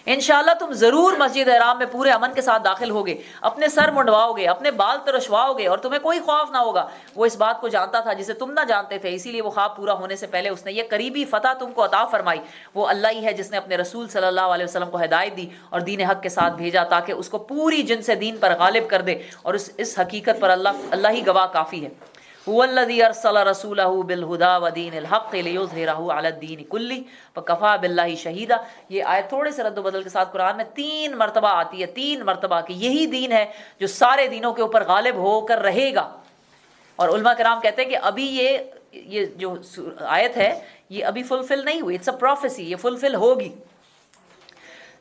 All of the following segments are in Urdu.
انشاءاللہ تم ضرور مسجد حرام میں پورے امن کے ساتھ داخل ہوگے، اپنے سر منڈواؤ گے، اپنے بال ترشواؤ گے، اور تمہیں کوئی خوف نہ ہوگا۔ وہ اس بات کو جانتا تھا جسے تم نہ جانتے تھے، اسی لیے وہ خواب پورا ہونے سے پہلے اس نے یہ قریبی فتح تم کو عطا فرمائی۔ وہ اللہ ہی ہے جس نے اپنے رسول صلی اللہ علیہ وسلم کو ہدایت دی اور دین حق کے ساتھ بھیجا تاکہ اس کو پوری جن سے دین پر غالب کر دے، اور اس حقیقت پر اللہ ہی گواہ کافی ہے۔ هو الذي ارسل رسوله بالهدى ودين الحق ليظهره على الدين كله وكفى بالله شهيدا۔ یہ آیت تھوڑے سے رد و بدل کے ساتھ قرآن میں 3 مرتبہ آتی ہے، 3 مرتبہ کہ یہی دین ہے جو سارے دینوں کے اوپر غالب ہو کر رہے گا۔ اور علماء کرام کہتے ہیں کہ ابھی یہ جو آیت ہے یہ ابھی فلفل نہیں ہوئی، اٹس اے پروفیسی، یہ فلفل ہوگی۔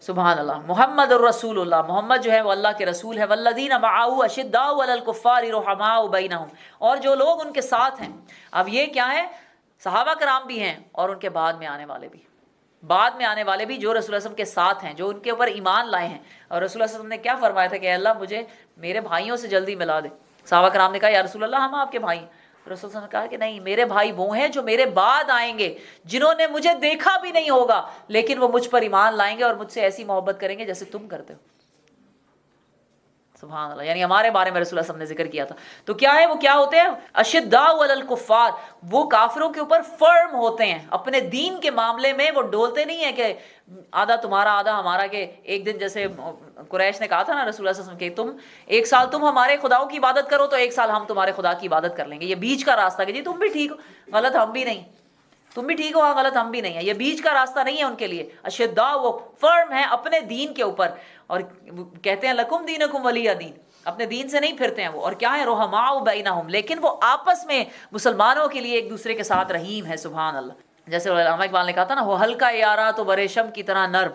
سبحان اللہ۔ محمد الرسول اللہ، محمد جو ہے وہ اللہ کے رسول ہے۔ والذین معہ اشداء علی الکفار رحماء بینہم، اور جو لوگ ان کے ساتھ ہیں۔ اب یہ کیا ہے؟ صحابہ کرام بھی ہیں اور ان کے بعد میں آنے والے بھی، بعد میں آنے والے بھی جو رسول اللہ صلی اللہ علیہ وسلم کے ساتھ ہیں، جو ان کے اوپر ایمان لائے ہیں۔ اور رسول اللہ صلی اللہ علیہ وسلم نے کیا فرمایا تھا کہ اللہ مجھے میرے بھائیوں سے جلدی ملا دے۔ صحابہ کرام نے کہا یا رسول اللہ ہم آپ کے بھائی ہیں۔ رسول اللہ صلی اللہ علیہ وسلم نے کہا کہ نہیں، میرے بھائی وہ ہیں جو میرے بعد آئیں گے، جنہوں نے مجھے دیکھا بھی نہیں ہوگا لیکن وہ مجھ پر ایمان لائیں گے اور مجھ سے ایسی محبت کریں گے جیسے تم کرتے ہو۔ سبحان اللہ، یعنی ہمارے بارے میں رسول اللہ صلی اللہ علیہ وسلم نے ذکر کیا تھا۔ تو کیا ہے وہ؟ کیا ہوتے ہیں؟ اشداء علی الکفار، وہ کافروں کے اوپر فرم ہوتے ہیں اپنے دین کے معاملے میں، وہ ڈولتے نہیں ہیں کہ آدھا تمہارا آدھا ہمارا۔ کہ ایک دن جیسے قریش نے کہا تھا نا رسول اللہ صلی اللہ علیہ وسلم کہ تم ایک سال تم ہمارے خداؤں کی عبادت کرو تو ایک سال ہم تمہارے خدا کی عبادت کر لیں گے۔ یہ بیچ کا راستہ کہ جی تم بھی ٹھیک ہو غلط ہم بھی نہیں، تم بھی ٹھیک ہو ہاں غلط ہم بھی نہیں ہیں، یہ بیچ کا راستہ نہیں ہے ان کے لیے۔ اشداء، وہ فرم ہیں اپنے دین کے اوپر، اور کہتے ہیں لکم دینکم ولی دین، اپنے دین سے نہیں پھرتے ہیں وہ۔ اور کیا ہے؟ رحماء بینہم، لیکن وہ آپس میں مسلمانوں کے لیے ایک دوسرے کے ساتھ رحیم ہے۔ سبحان اللہ۔ جیسے علامہ اقبال نے کہا تھا نا، وہ ہلکا یارا تو بریشم کی طرح نرم،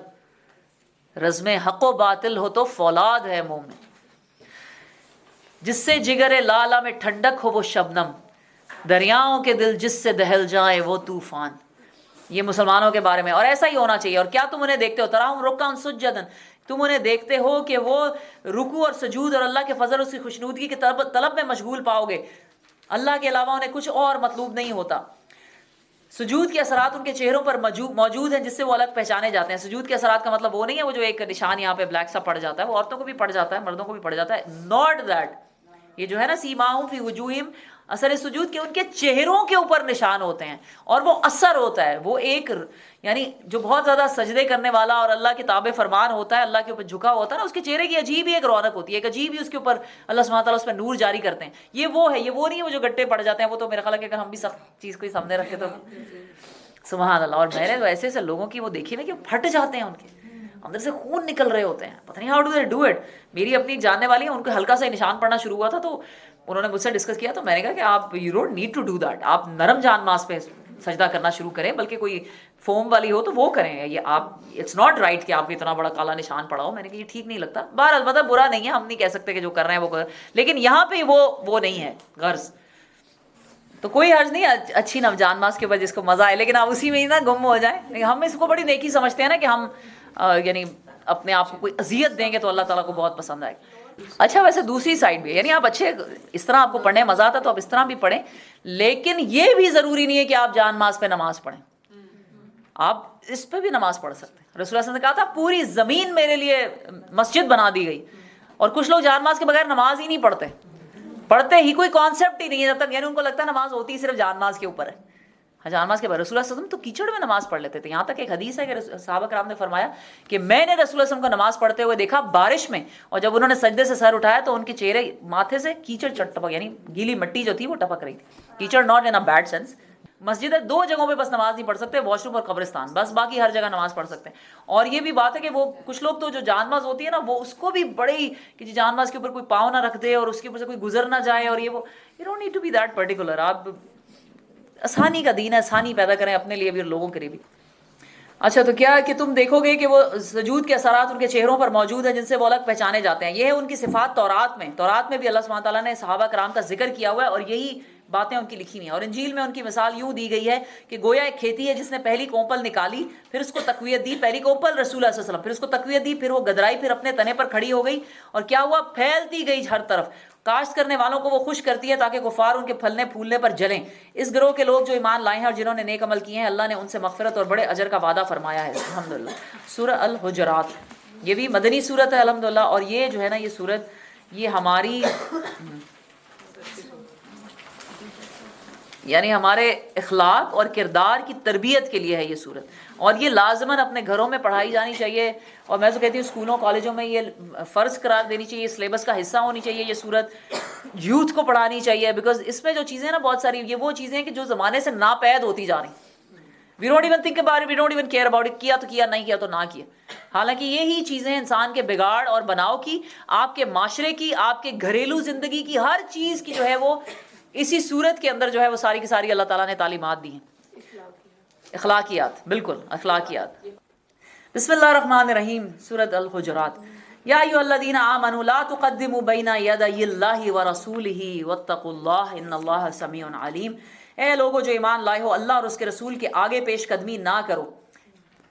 رزم حق و باطل ہو تو فولاد ہے مومن، جس سے جگر لالا میں ٹھنڈک ہو وہ شبنم، دریاؤں کے دل جس سے دہل جائے وہ طوفان۔ یہ مسلمانوں کے بارے میں، اور ایسا ہی ہونا چاہیے۔ اور کیا تم انہیں دیکھتے ہو؟ تراہم رکعا سجدا، تم انہیں دیکھتے ہو کہ وہ رکوع اور سجود اور اللہ کے فضل اس کی خوشنودگی کے طلب میں مشغول پاؤ گے۔ اللہ کے علاوہ انہیں کچھ اور مطلوب نہیں ہوتا۔ سجود کے اثرات ان کے چہروں پر موجود ہیں جس سے وہ الگ پہچانے جاتے ہیں۔ سجود کے اثرات کا مطلب وہ نہیں ہے وہ جو ایک نشان یہاں پہ بلیک سا پڑ جاتا ہے، وہ عورتوں کو بھی پڑ جاتا ہے، مردوں کو بھی پڑ جاتا ہے، ناٹ دیٹ۔ یہ جو ہے نا سیماہم فی وجوہہم، اثر سجود کے ان کے چہروں کے اوپر نشان ہوتے ہیں، اور وہ اثر ہوتا ہے، وہ ایک یعنی جو بہت زیادہ سجدے کرنے والا اور اللہ کے تابع فرمان ہوتا ہے، اللہ کے اوپر جھکا ہوتا ہے نا، اس کے چہرے کی عجیب ہی ایک رونق ہوتی ہے، ایک عجیب ہی اس کے اوپر اللہ سبحانہ تعالیٰ اس پہ نور جاری کرتے ہیں۔ یہ وہ ہے، یہ وہ نہیں ہے وہ جو گٹے پڑ جاتے ہیں، وہ تو میرا خیال ہے کہ اگر ہم بھی سخت چیز کو ہی سامنے رکھے تو سبحان اللہ۔ اور میں نے تو ایسے ایسے لوگوں کی وہ دیکھی نا کہ پھٹ جاتے ہیں، ان کے اندر سے خون نکل رہے ہوتے ہیں، پتہ نہیں how do they do it. میری اپنی جاننے والی ہے، ان کو ہلکا سا نشان پڑنا شروع ہوا تھا تو انہوں نے مجھ سے ڈسکس کیا، تو میں نے کہا کہ آپ you don't need to do that, آپ نرم جان ماس پہ سجدہ کرنا شروع کریں، بلکہ کوئی فوم والی ہو تو وہ کریں۔ یہ آپ اٹس ناٹ رائٹ کہ آپ کو اتنا بڑا کالا نشان پڑا ہو۔ میں نے کہا یہ ٹھیک نہیں لگتا۔ بہر البتہ برا نہیں ہے، ہم نہیں کہہ سکتے کہ جو کر رہے ہیں وہ کر، لیکن یہاں پہ وہ نہیں ہے غرض، تو کوئی حرج نہیں، اچھی نم جان ماس کے بعد جس کو مزہ آئے، لیکن آپ اسی میں ہی نہ گم ہو جائیں۔ لیکن ہم اس کو بڑی نیکی سمجھتے ہیں نا کہ ہم یعنی اپنے آپ کو کوئی اذیت دیں گے تو اللہ تعالیٰ کو بہت پسند آئے گا۔ اچھا ویسے دوسری سائڈ بھی ہے، یعنی آپ اچھے اس طرح آپ کو پڑھنے مزہ آتا ہے تو آپ اس طرح بھی پڑھیں، لیکن یہ بھی ضروری نہیں ہے کہ آپ جان ماس پہ نماز پڑھیں، آپ اس پہ بھی نماز پڑھ سکتے ہیں۔ رسول اللہ صلی اللہ علیہ وسلم نے کہا تھا پوری زمین میرے لیے مسجد بنا دی گئی، اور کچھ لوگ جان ماز کے بغیر نماز ہی نہیں پڑھتے ہی کوئی کانسیپٹ ہی نہیں ہے، جب تک یعنی ان کو لگتا ہے نماز ہوتی صرف جان ماز کے اوپر ہے۔ جان ماز کے بعد رسول اللہ صلی اللہ علیہ وسلم تو کیچڑ میں نماز پڑھ لیتے تھے، یہاں تک ایک حدیث ہے کہ صحابہ کرام نے فرمایا کہ میں نے رسول اللہ صلی اللہ علیہ وسلم کو نماز پڑھتے ہوئے دیکھا بارش میں، اور جب انہوں نے سجدے سے سر اٹھایا تو ان کے چہرے ماتھے سے کیچڑ ٹپک، یعنی گیلی مٹی جو تھی وہ ٹپک رہی تھی۔ کیچڑ not in a bad sense. مسجد ہے 2 جگہوں پہ بس نماز نہیں پڑھ سکتے، واش روم اور قبرستان، بس باقی ہر جگہ نماز پڑھ سکتے ہیں۔ اور یہ بھی بات ہے کہ وہ کچھ لوگ تو جو جان ماز ہوتی ہے نا وہ اس کو بھی بڑی کہ جان ماز کے اوپر کوئی پاؤں نہ رکھ دے اور اس کے اوپر سے کوئی گزر نہ جائے، اور یہ وہ you don't need to be that particular. آپ آسانی کا دین ہے، آسانی پیدا کریں اپنے لیے بھی اور لوگوں کے لیے بھی۔ اچھا تو کیا کہ تم دیکھو گے کہ وہ سجود کے اثرات ان کے چہروں پر موجود ہیں جن سے وہ الگ پہچانے جاتے ہیں۔ یہ ہے ان کی صفات تورات میں بھی اللہ سبحانہ تعالیٰ نے صحابہ کرام کا ذکر کیا ہوا ہے، اور یہی باتیں ان کی لکھی ہوئی ہیں. اور انجیل میں ان کی مثال یوں دی گئی ہے کہ گویا ایک کھیتی ہے جس نے پہلی کونپل نکالی, پھر اس کو تقویت دی, پہلی کونپل رسول اللہ صلی اللہ علیہ وسلم, پھر اس کو تقویت دی, پھر وہ گدرائی, پھر اپنے تنے پر کھڑی ہو گئی, اور کیا ہوا, پھیلتی گئی ہر طرف. کاشت کرنے والوں کو وہ خوش کرتی ہے تاکہ کفار ان کے پھلنے پھولنے پر جلیں. اس گروہ کے لوگ جو ایمان لائے ہیں اور جنہوں نے نیک عمل کیے ہیں, اللہ نے ان سے مغفرت اور بڑے اجر کا وعدہ فرمایا ہے. الحمدللہ. سورہ الحجرات, یہ بھی مدنی سورت ہے الحمدللہ. اور یہ جو ہے نا, یہ سورت یہ ہماری یعنی ہمارے اخلاق اور کردار کی تربیت کے لیے ہے یہ سورت, اور یہ لازماً اپنے گھروں میں پڑھائی جانی چاہیے. اور میں تو کہتی ہوں اسکولوں کالجوں میں یہ فرض قرار دینی چاہیے, سلیبس کا حصہ ہونی چاہیے یہ سورت, یوتھ کو پڑھانی چاہیے. بیکاز اس میں جو چیزیں نا بہت ساری یہ وہ چیزیں ہیں کہ جو زمانے سے ناپید ہوتی جا رہی ہیں. We don't even think about it, we don't even care about it. کیا تو کیا, نہیں کیا تو نہ کیا. حالانکہ یہی چیزیں انسان کے بگاڑ اور بناؤ کی, آپ کے معاشرے کی, آپ کے گھریلو زندگی کی, ہر چیز کی جو ہے وہ اسی صورت کے اندر جو ہے وہ ساری کی ساری اللہ تعالیٰ نے تعلیمات دی ہیں. اخلاقیات, بالکل اخلاقیات. بسم اللہ الرحمن الرحیم. سورۃ الحجرات. یا ایھا الذین آمنوا لا تقدموا بین یدی اللہ ورسولہ واتقوا اللہ ان اللہ سمیع علیم. اے لوگو جو ایمان لائے ہو, اللہ اور اس کے رسول کے آگے پیش قدمی نہ کرو.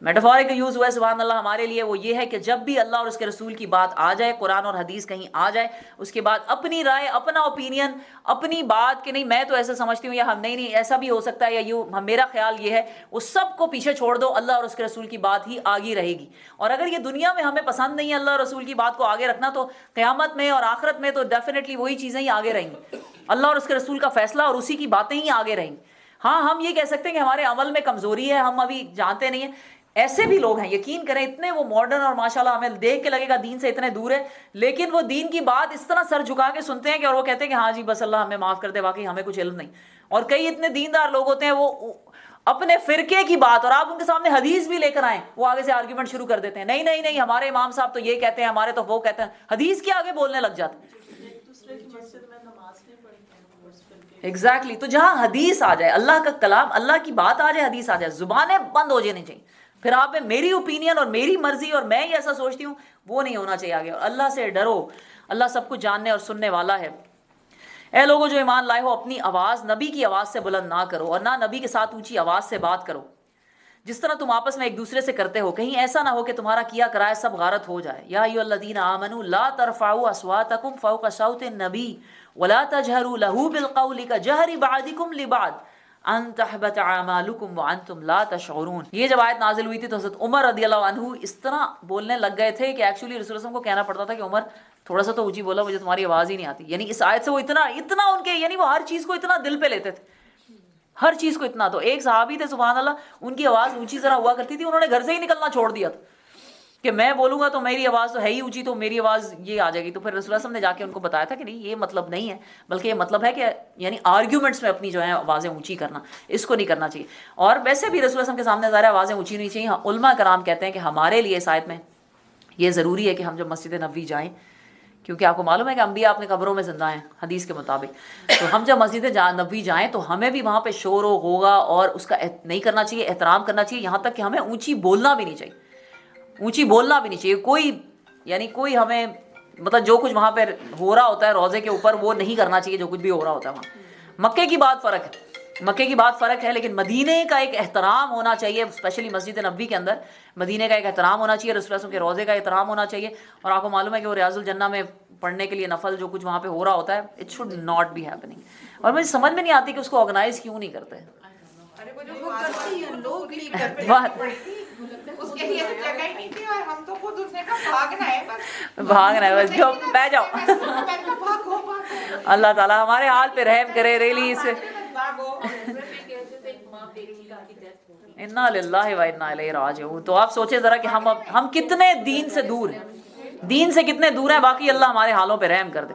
میٹافورک یوز ہوا ہے سبحان اللہ ہمارے لیے, وہ یہ ہے کہ جب بھی اللہ اور اس کے رسول کی بات آ جائے, قرآن اور حدیث کہیں آ جائے, اس کے بعد اپنی رائے, اپنا اوپینین, اپنی بات کہ نہیں میں تو ایسا سمجھتی ہوں, یا ہم نہیں ایسا بھی ہو سکتا ہے, یا یوں میرا خیال یہ ہے, اس سب کو پیچھے چھوڑ دو. اللہ اور اس کے رسول کی بات ہی آگے رہے گی. اور اگر یہ دنیا میں ہمیں پسند نہیں ہے اللہ اور رسول کی بات کو آگے رکھنا, تو قیامت میں اور آخرت میں تو ڈیفینیٹلی وہی چیزیں ہی آگے رہیں گی. اللہ اور اس کے رسول کا فیصلہ اور اسی کی باتیں ہی آگے رہیں گی. ہاں ہم یہ کہہ سکتے ہیں کہ ہمارے عمل میں کمزوری ہے, ہم ابھی جانتے نہیں ہیں. ایسے بھی لوگ ہیں, یقین کریں, اتنے وہ ماڈرن اور ماشاءاللہ ہمیں دیکھ کے لگے گا دین سے اتنے دور ہے, لیکن وہ دین کی بات اس طرح سر جھکا کے سنتے ہیں کہ, اور وہ کہتے ہیں کہ ہاں جی بس اللہ ہمیں معاف کر دے, واقعی ہمیں کچھ علم نہیں. اور کئی اتنے دیندار لوگ ہوتے ہیں وہ اپنے فرقے کی بات, اور آپ ان کے سامنے حدیث بھی لے کر آئیں, وہ آگے سے آرگیومنٹ شروع کر دیتے ہیں, نہیں نہیں نہیں ہمارے امام صاحب تو یہ کہتے ہیں, ہمارے تو وہ کہتے ہیں, حدیث کے آگے بولنے لگ جاتے ہیں. ایگزیکٹلی. تو جہاں حدیث آ جائے, اللہ کا کلام, اللہ کی بات آ جائے, حدیث آ جائے, زبانیں بند ہو جانی چاہیے. پھر آپ میں میری اوپینین اور میری مرضی اور میں یہ ایسا سوچتی ہوں, وہ نہیں ہونا چاہیے آگے. اور اللہ سے ڈرو, اللہ سب کچھ جاننے اور سننے والا ہے. اے لوگوں جو ایمان لائے ہو, اپنی آواز نبی کی آواز سے بلند نہ کرو, اور نہ نبی کے ساتھ اونچی آواز سے بات کرو جس طرح تم آپس میں ایک دوسرے سے کرتے ہو, کہیں ایسا نہ ہو کہ تمہارا کیا کرائے سب غارت ہو جائے. یا ایھا الذین آمنوا لا ترفعوا اصواتکم فوق صوت النبی ولا تجهروا له بالقول كجهر بعضکم لبعض ان تحبط اعمالکم وانتم لا تشعرون. یہ جب آیت نازل ہوئی تھی تو حضرت عمر رضی اللہ عنہ اس طرح بولنے لگ گئے تھے کہ ایکچولی رسول اللہ صلی اللہ علیہ وسلم کو کہنا پڑتا تھا کہ عمر تھوڑا سا تو اونچی بولا, مجھے تمہاری آواز ہی نہیں آتی. یعنی اس آیت سے وہ اتنا ان کے, یعنی وہ ہر چیز کو اتنا دل پہ لیتے تھے, ہر چیز کو اتنا. تو ایک صحابی تھے سبحان اللہ, ان کی آواز اونچی ذرا ہوا کرتی تھی, انہوں نے گھر سے ہی نکلنا چھوڑ دیا تھا کہ میں بولوں گا تو میری آواز تو ہے ہی اونچی, تو میری آواز یہ آ جائے گی. تو پھر رسول اللہ صلی اللہ علیہ وسلم نے جا کے ان کو بتایا تھا کہ نہیں یہ مطلب نہیں ہے, بلکہ یہ مطلب ہے کہ یعنی آرگیومنٹس میں اپنی جو ہے آوازیں اونچی کرنا, اس کو نہیں کرنا چاہیے. اور ویسے بھی رسول اللہ صلی اللہ علیہ وسلم کے سامنے ظاہر آوازیں اونچی نہیں چاہیے. علماء کرام کہتے ہیں کہ ہمارے لیے اس آیت میں یہ ضروری ہے کہ ہم جب مسجد نبوی جائیں, کیونکہ آپ کو معلوم ہے کہ انبیاء اپنے قبروں میں زندہ ہیں حدیث کے مطابق, تو ہم جب مسجد نبوی جائیں تو ہمیں بھی وہاں پہ شور و غوغا اور اس کا نہیں کرنا چاہیے, احترام کرنا چاہیے. یہاں تک کہ ہمیں اونچی بولنا بھی نہیں چاہیے, اونچی بولنا بھی نہیں چاہیے. کوئی ہمیں مطلب جو کچھ وہاں پہ ہو رہا ہوتا ہے روضے کے اوپر وہ نہیں کرنا چاہیے, جو کچھ بھی ہو رہا ہوتا ہے وہاں. مکے کی بات فرق ہے, مکے کی بات فرق ہے, لیکن مدینے کا ایک احترام ہونا چاہیے, اسپیشلی مسجد نبوی کے اندر مدینے کا ایک احترام ہونا چاہیے, رسول اللہ صلی اللہ علیہ وسلم کے روضے کا احترام ہونا چاہیے. اور آپ کو معلوم ہے کہ وہ ریاض الجنہ میں پڑھنے کے لیے نفل جو کچھ وہاں پہ ہو رہا ہوتا ہے, it should not be happening. اور مجھے سمجھ میں نہیں آتی کہ اس کو آرگنائز کیوں نہیں کرتے. بھاگنا ہے بس, جو بہ جاؤ. اللہ تعالیٰ ہمارے حال پہ رحم کرے. ریلی اس انا للہ و انا الیہ راجعون. تو آپ سوچیں ذرا کہ ہم کتنے دین سے دور ہیں, دین سے کتنے دور ہیں. باقی اللہ ہمارے حالوں پہ رحم کر دے.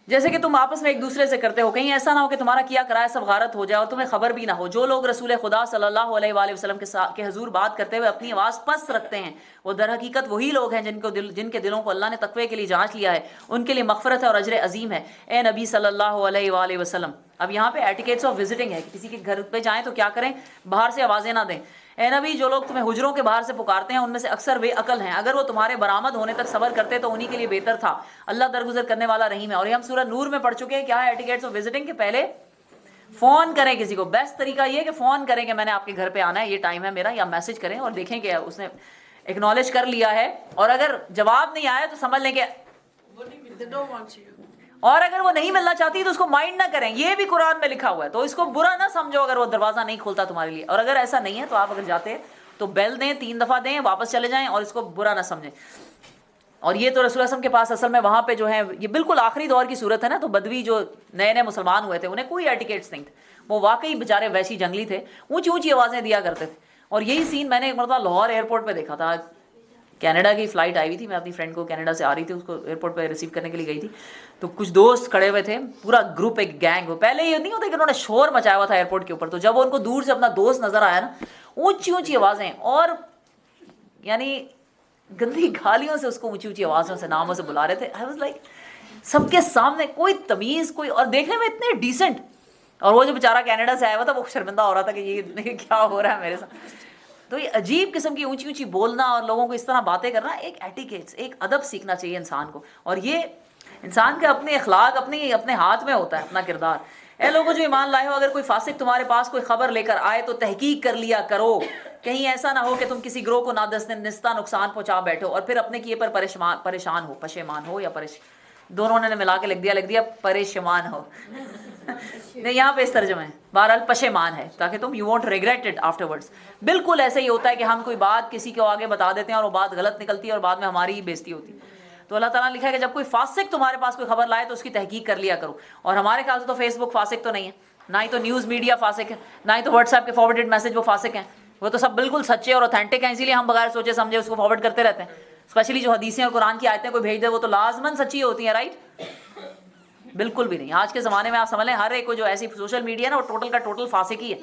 جیسے کہ تم آپس میں ایک دوسرے سے کرتے ہو, کہیں ایسا نہ ہو کہ تمہارا کیا کرائے سب غارت ہو جائے اور تمہیں خبر بھی نہ ہو. جو لوگ رسول خدا صلی اللہ علیہ وآلہ وسلم کے حضور بات کرتے ہوئے اپنی آواز پست رکھتے ہیں, وہ در حقیقت وہی لوگ ہیں جن کے دلوں کو اللہ نے تقوی کے لیے جانچ لیا ہے. ان کے لیے مغفرت ہے اور اجر عظیم ہے. اے نبی صلی اللہ علیہ وآلہ وسلم, اب یہاں پہ ایٹیکیٹس آف وزٹنگ ہے, کسی کے گھر پہ جائیں تو کیا کریں, باہر سے آوازیں نہ دیں. اے نبی, جو لوگ تمہیں حجروں کے باہر سے پکارتے ہیں ان میں سے اکثر بے عقل ہیں, اگر وہ تمہارے برآمد ہونے تک صبر کرتے تو انہی کے لیے بہتر تھا. اللہ درگزر کرنے والا رحیم ہے. اور یہ ہم سورہ نور میں پڑھ چکے ہیں. کیا ہے ایٹیکیٹس آف وزٹنگ کے پہلے فون کریں کسی کو. بیسٹ طریقہ یہ ہے کہ فون کریں کہ میں نے آپ کے گھر پہ آنا ہے, یہ ٹائم ہے میرا, یا میسج کریں اور دیکھیں کہ اس نے ایکنالج کر لیا ہے, اور اگر جواب نہیں آیا تو سمجھ لیں کہ, اور اگر وہ نہیں ملنا چاہتی تو اس کو مائنڈ نہ کریں, یہ بھی قرآن میں لکھا ہوا ہے, تو اس کو برا نہ سمجھو اگر وہ دروازہ نہیں کھولتا تمہارے لیے. اور اگر ایسا نہیں ہے تو آپ اگر جاتے ہیں تو بیل دیں 3 دفعہ دیں, واپس چلے جائیں, اور اس کو برا نہ سمجھیں. اور یہ تو رسول اللہ صلی اللہ علیہ وسلم کے پاس اصل میں وہاں پہ جو ہے یہ بالکل آخری دور کی صورت ہے نا, تو بدوی جو نئے نئے مسلمان ہوئے تھے انہیں کوئی ایٹیکیٹس نہیں تھے, وہ واقعی بیچارے ویسی جنگلی تھے, اونچی اونچی آوازیں دیا کرتے تھے. اور یہی سین میں نے ایک مرتبہ لاہور ایئرپورٹ پہ دیکھا تھا. کینیڈا کی فلائٹ آئی ہوئی تھی, میں اپنی فرینڈ کو کینیڈا سے آ رہی تھی, اس کو ایئرپورٹ پہ ریسیو کرنے کے لیے گئی تھی, تو کچھ دوست کھڑے ہوئے تھے, پورا گروپ, ایک گینگ. وہ پہلے یہ نہیں ہوتا کہ انہوں نے شور مچایا ہوا تھا ایئرپورٹ کے اوپر, تو جب ان کو دور سے اپنا دوست نظر آیا نا, اونچی اونچی آوازیں, اور یعنی گندی گالیوں سے اس کو اونچی اونچی آوازوں سے ناموں سے بلا رہے تھے. آئی واز لائک سب کے سامنے, کوئی تمیز, کوئی, اور دیکھنے میں اتنے ڈیسنٹ. اور وہ جو بیچارہ کینیڈا سے آیا ہوا تھا وہ شرمندہ ہو رہا تھا کہ یہ کیا ہو رہا ہے میرے ساتھ. تو یہ عجیب قسم کی اونچی اونچی بولنا اور لوگوں کو اس طرح باتیں کرنا, ایک ایٹیکیٹس, ایک ادب سیکھنا چاہیے انسان کو. اور یہ انسان کے اپنے اخلاق اپنے ہاتھ میں ہوتا ہے, اپنا کردار. اے لوگوں جو ایمان لائے ہو, اگر کوئی فاسق تمہارے پاس کوئی خبر لے کر آئے تو تحقیق کر لیا کرو, کہیں ایسا نہ ہو کہ تم کسی گروہ کو نادستہ نقصان پہنچا بیٹھو اور پھر اپنے کیے پر پریشان ہو, پشیمان ہو, یا دونوں نے ملا کے لکھ دیا پریشان ہو. نہیں, یہاں پہ اس ترجمہ ہے, بہرحال پشیمان ہے, تاکہ تم you won't regret it after words. بالکل ایسے ہی ہوتا ہے کہ ہم کوئی بات کسی کو آگے بتا دیتے ہیں اور وہ بات غلط نکلتی ہے اور بعد میں ہماری ہی بےزتی ہوتی ہے. تو اللہ تعالیٰ نے لکھا ہے کہ جب کوئی فاسق تمہارے پاس کوئی خبر لائے تو اس کی تحقیق کر لیا کرو. اور ہمارے خیال سے تو فیس بک فاسق تو نہیں ہے, نہ ہی تو نیوز میڈیا فاسق ہے, نہ ہی تو واٹس ایپ کے فارورڈڈ میسج وہ فاسق ہیں. وہ تو سب بالکل سچے اور اوتھینٹک ہیں, اسی لیے ہم بغیر سوچے سمجھے اس کو فارورڈ کرتے رہتے ہیں. اسپیشلی جو حدیثیں اور قرآن کی آیتیں کوئی بھیج دے وہ تو لازماً سچی ہوتی ہیں, رائٹ؟ بالکل بھی نہیں. آج کے زمانے میں آپ سمجھ لیں ہر ایک کو جو ایسی سوشل میڈیا ہے نا, وہ ٹوٹل کا ٹوٹل فاسق ہی ہے.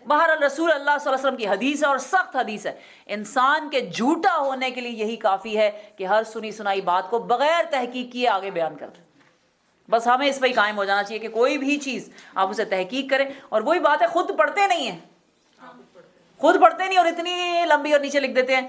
بہرحال رسول اللہ صلی اللہ علیہ وسلم کی حدیث ہے, اور سخت حدیث ہے, انسان کے جھوٹا ہونے کے لیے یہی کافی ہے کہ ہر سنی سنائی بات کو بغیر تحقیق کیے آگے بیان کر دیں. بس ہمیں اس پہ ہی قائم ہو جانا چاہیے کہ کوئی بھی چیز آپ اسے تحقیق کریں. اور وہی بات ہے, خود پڑھتے نہیں ہیں, خود پڑھتے نہیں, اور اتنی لمبی اور نیچے لکھ دیتے ہیں.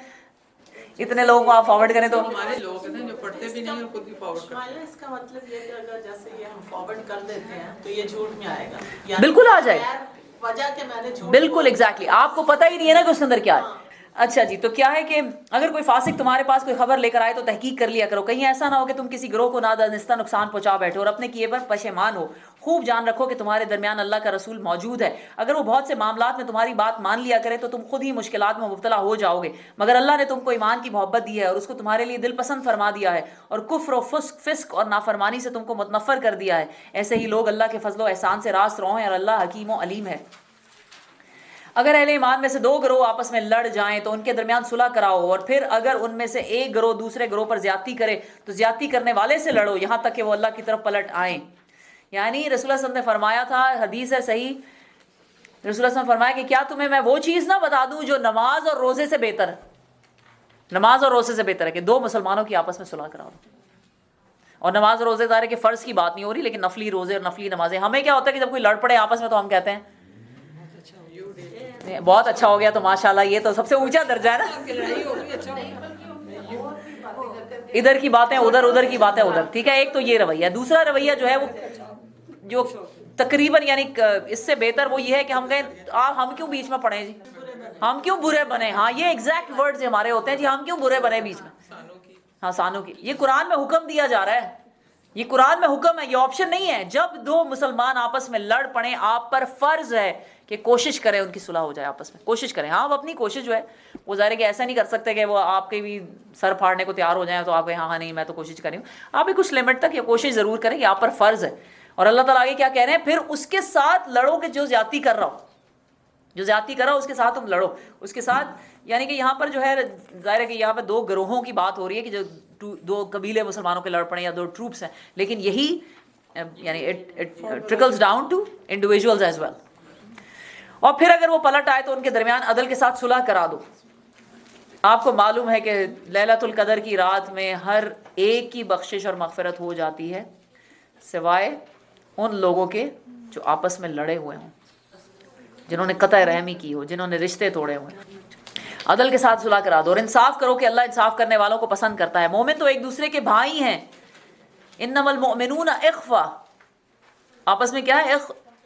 اتنے لوگوں کو آپ فارورڈ کریں تو ہمارے لوگ ہیں جو پڑھتے بھی نہیں اور خود بھی فارورڈ کرتے ہیں. اس کا مطلب یہ کہ اگر جیسے یہ ہم فارورڈ کر دیتے ہیں تو یہ جھوٹ میں آئے گا, بالکل آ جائے گا, وجہ کہ میں نے جھوٹ, بالکل ایگزیکٹلی, آپ کو پتہ ہی نہیں ہے نا کہ اس کے اندر کیا ہے. اچھا جی, تو کیا ہے کہ اگر کوئی فاسق تمہارے پاس کوئی خبر لے کر آئے تو تحقیق کر لیا کرو, کہیں ایسا نہ ہو کہ تم کسی گروہ کو نادانستہ نقصان پہنچا بیٹھو اور اپنے کیے پر پشیمان ہو. خوب جان رکھو کہ تمہارے درمیان اللہ کا رسول موجود ہے, اگر وہ بہت سے معاملات میں تمہاری بات مان لیا کرے تو تم خود ہی مشکلات میں مبتلا ہو جاؤ گے, مگر اللہ نے تم کو ایمان کی محبت دی ہے اور اس کو تمہارے لیے دل پسند فرما دیا ہے, اور کفر و فسق اور نافرمانی سے تم کو متنفر کر دیا ہے. ایسے ہی لوگ اللہ کے فضل و احسان سے راست رو ہیں, اور اللہ حکیم و علیم ہے. اگر اہل ایمان میں سے 2 گروہ آپس میں لڑ جائیں تو ان کے درمیان صلح کراؤ, اور پھر اگر ان میں سے ایک گروہ دوسرے گروہ پر زیادتی کرے تو زیادتی کرنے والے سے لڑو یہاں تک کہ وہ اللہ کی طرف پلٹ آئیں. یعنی رسول اللہ صلی اللہ علیہ وسلم نے فرمایا تھا, حدیث ہے صحیح, رسول اللہ صلی اللہ علیہ وسلم نے فرمایا کہ کیا تمہیں میں وہ چیز نہ بتا دوں جو نماز اور روزے سے بہتر ہے. نماز اور روزے سے بہتر ہے کہ 2 مسلمانوں کی آپس میں صلح کرا دو. اور نماز اور روزے دار کے فرض کی بات نہیں ہو رہی, لیکن نفلی روزے اور نفلی نمازیں. ہمیں کیا ہوتا ہے کہ جب کوئی لڑ پڑے آپس میں تو ہم کہتے ہیں بہت اچھا ہو گیا, تو ماشاءاللہ یہ تو سب سے اونچا درجہ ہے نا, ادھر کی باتیں ادھر, ادھر کی باتیں ادھر. ٹھیک ہے, ایک تو یہ رویہ. دوسرا رویہ جو ہے وہ جو تقریباً یعنی اس سے بہتر وہ یہ ہے کہ ہم کہیں ہم کیوں بیچ میں پڑیں جی, ہم کیوں برے بنے. ہاں, یہ ایگزیکٹ ورڈز ہمارے ہوتے ہیں جی, ہم کیوں برے بنے بیچ میں. ہاں, سانوں کی. یہ قرآن میں حکم دیا جا رہا ہے, یہ قرآن میں حکم ہے, یہ آپشن نہیں ہے. جب 2 مسلمان آپس میں لڑ پڑیں آپ پر فرض ہے کہ کوشش کریں ان کی صلح ہو جائے, آپس میں کوشش کریں. ہاں, وہ اپنی کوشش جو ہے وہ ظاہر ہے کہ ایسا نہیں کر سکتے کہ وہ آپ کے بھی سر پھاڑنے کو تیار ہو جائیں تو آپ کہیں ہاں نہیں میں تو کوشش کر رہی ہوں. آپ بھی کچھ لمٹ تک یہ کوشش ضرور کریں, یہ آپ پر فرض ہے. اور اللہ تعالیٰ آگے کیا کہہ رہے ہیں, پھر اس کے ساتھ لڑو کہ جو زیادتی کر رہا ہو, جو زیادتی کر رہا ہو اس کے ساتھ تم لڑو. اس کے ساتھ یعنی کہ یہاں پر جو ہے ظاہر ہے کہ یہاں پہ 2 گروہوں کی بات ہو رہی ہے کہ جو 2 قبیلے مسلمانوں کے لڑ پڑے یا 2 ٹروپس ہیں, لیکن یہی یعنی it trickles down to individuals as well. اور پھر اگر وہ پلٹ آئے تو ان کے درمیان عدل کے ساتھ صلح کرا دو. آپ کو معلوم ہے کہ لیلۃ القدر کی رات میں ہر ایک کی بخشش اور مغفرت ہو جاتی ہے سوائے ان لوگوں کے جو آپس میں لڑے ہوئے ہوں, جنہوں نے قطع رحمی کی ہو, جنہوں نے رشتے توڑے ہوئے. عدل کے ساتھ صلح کرا دو اور انصاف کرو کہ اللہ انصاف کرنے والوں کو پسند کرتا ہے. مومن تو ایک دوسرے کے بھائی ہیں. انما المؤمنون اخوہ, آپس میں کیا ہے،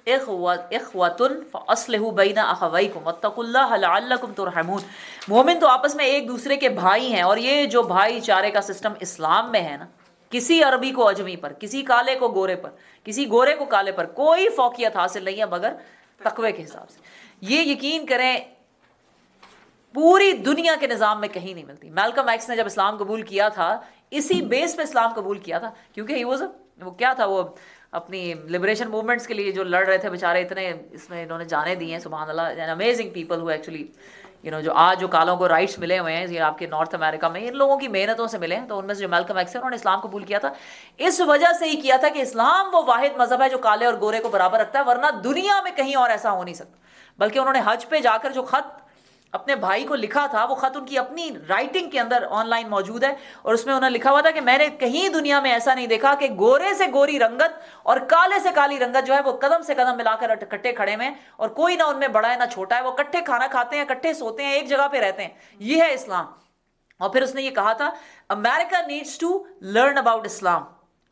اخواتن فاصلحوا بین اخویکم واتقوا اللہ لعلکم ترحمون. مومن تو آپس میں ایک دوسرے کے بھائی ہیں، اور یہ جو بھائی چارے کا سسٹم اسلام میں ہے نا، کسی عربی کو اجمی پر، کسی کالے کو گورے پر، کسی گورے کو کالے پر کوئی فوقیت حاصل نہیں ہے مگر تقوی کے حساب سے. یہ یقین کریں پوری دنیا کے نظام میں کہیں نہیں ملتی. میلکم ایکس نے جب اسلام قبول کیا تھا اسی بیس پہ اسلام قبول کیا تھا، کیونکہ وہ کیا تھا، وہ اپنی لبریشن موومنٹس کے لیے جو لڑ رہے تھے بیچارے، اتنے اس میں انہوں نے جانے دی ہیں، سبحان اللہ. امیزنگ پیپل ہو ایکچولی جو آج جو کالوں کو رائٹس ملے ہوئے ہیں یہ آپ کے نارتھ امریکہ میں، ان لوگوں کی محنتوں سے ملے ہیں. تو ان میں سے جو میلکم ایکس ہے انہوں نے اسلام قبول کیا تھا، اس وجہ سے ہی کیا تھا کہ اسلام وہ واحد مذہب ہے جو کالے اور گورے کو برابر رکھتا ہے، ورنہ دنیا میں کہیں اور ایسا ہو نہیں سکتا. بلکہ انہوں نے حج پہ جا کر جو خط اپنے بھائی کو لکھا تھا، وہ خط ان کی اپنی رائٹنگ کے اندر آن لائن موجود ہے، اور اس میں انہوں نے لکھا ہوا تھا کہ میں نے کہیں دنیا میں ایسا نہیں دیکھا کہ گورے سے گوری رنگت اور کالے سے کالی رنگت جو ہے وہ قدم سے قدم ملا کر اکٹھے کھڑے ہیں، اور کوئی نہ ان میں بڑا ہے نہ چھوٹا ہے، وہ اکٹھے کھانا کھاتے ہیں، اکٹھے سوتے ہیں، ایک جگہ پہ رہتے ہیں. یہ ہے اسلام. اور پھر اس نے یہ کہا تھا America needs to learn about Islam.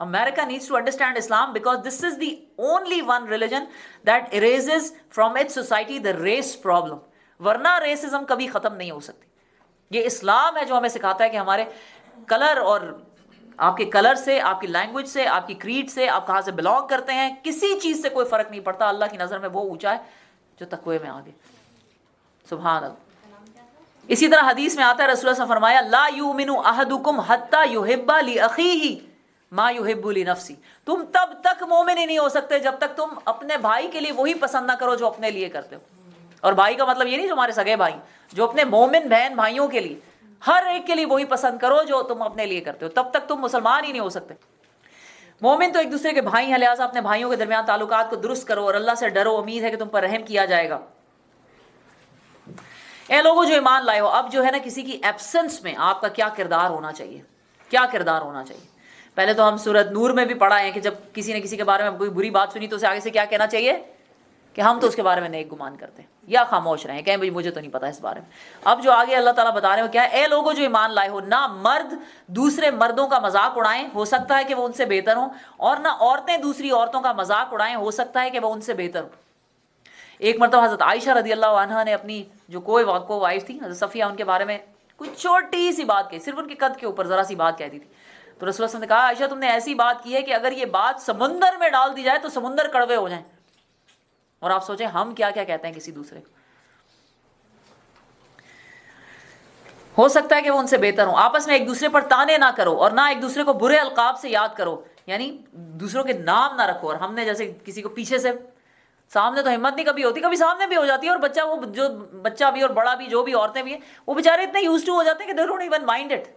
America needs to understand Islam because this is the only one religion that erases from its society the race problem. ورنہ ریسزم کبھی ختم نہیں ہو سکتی. یہ اسلام ہے جو ہمیں سکھاتا ہے کہ ہمارے کلر، اور آپ کے کلر سے، آپ کی لینگویج سے، آپ کی کریڈ سے، آپ کہاں سے بلانگ کرتے ہیں، کسی چیز سے کوئی فرق نہیں پڑتا. اللہ کی نظر میں وہ اونچا ہے جو تقوی میں آگے. سبحان اللہ. اسی طرح حدیث میں آتا ہے، رسول اللہ صلی اللہ علیہ وسلم نے فرمایا لا یؤمن احدکم حتی یحب لاخیہ ما یحب لنفسہ. تم تب تک مومن ہی نہیں ہو سکتے جب تک تم اپنے بھائی کے لیے وہی پسند نہ کرو جو اپنے لیے کرتے ہو. اور بھائی کا مطلب یہ نہیں جو ہمارے سگے بھائی، جو اپنے مومن بہن بھائیوں کے لیے، ہر ایک کے لیے وہی پسند کرو جو تم اپنے لیے کرتے ہو، تب تک تم مسلمان ہی نہیں ہو سکتے. مومن تو ایک دوسرے کے بھائی ہیں، لہٰذا اپنے بھائیوں کے درمیان تعلقات کو درست کرو اور اللہ سے ڈرو، امید ہے کہ تم پر رحم کیا جائے گا. اے لوگوں جو ایمان لائے ہو، اب جو ہے نا کسی کی ایبسنس میں آپ کا کیا کردار ہونا چاہیے، کیا کردار ہونا چاہیے. پہلے تو ہم سورۃ نور میں بھی پڑھا ہے کہ جب کسی نے کسی کے بارے میں کوئی بری بات سنی تو اسے آگے سے کیا کہنا چاہیے کہ ہم تو اس کے بارے میں نیک گمان کرتے ہیں، یا خاموش رہیں، کہیں بھائی مجھے تو نہیں پتا اس بارے میں. اب جو آگے اللہ تعالیٰ بتا رہے ہیں کیا ہے، اے لوگوں جو ایمان لائے ہو، نہ مرد دوسرے مردوں کا مذاق اڑائیں، ہو سکتا ہے کہ وہ ان سے بہتر ہوں، اور نہ عورتیں دوسری عورتوں کا مذاق اڑائیں، ہو سکتا ہے کہ وہ ان سے بہتر ہوں. ایک مرتبہ حضرت عائشہ رضی اللہ عنہا نے اپنی جو کوئی وائف تھی حضرت صفیہ، ان کے بارے میں کوئی چھوٹی سی بات کہی، صرف ان کے قد کے اوپر ذرا سی بات کہتی تھی. تو رسول اللہ صلی اللہ علیہ وسلم نے کہا عائشہ تم نے ایسی بات کی ہے کہ اگر یہ بات سمندر میں ڈال دی جائے تو سمندر کڑوے ہو جائیں. اور آپ سوچیں ہم کیا کیا کہتے ہیں کسی دوسرے کو. ہو سکتا ہے کہ وہ ان سے بہتر ہوں. آپس میں ایک دوسرے پر تانے نہ کرو اور نہ ایک دوسرے کو برے القاب سے یاد کرو، یعنی دوسروں کے نام نہ رکھو. اور ہم نے جیسے کسی کو پیچھے سے، سامنے تو ہمت نہیں کبھی ہوتی، کبھی سامنے بھی ہو جاتی ہے، اور بچہ، وہ جو بچہ بھی اور بڑا بھی، جو بھی عورتیں بھی ہیں، وہ بیچارے اتنے یوز ٹو ہو جاتے ہیں کہ they don't even mind it.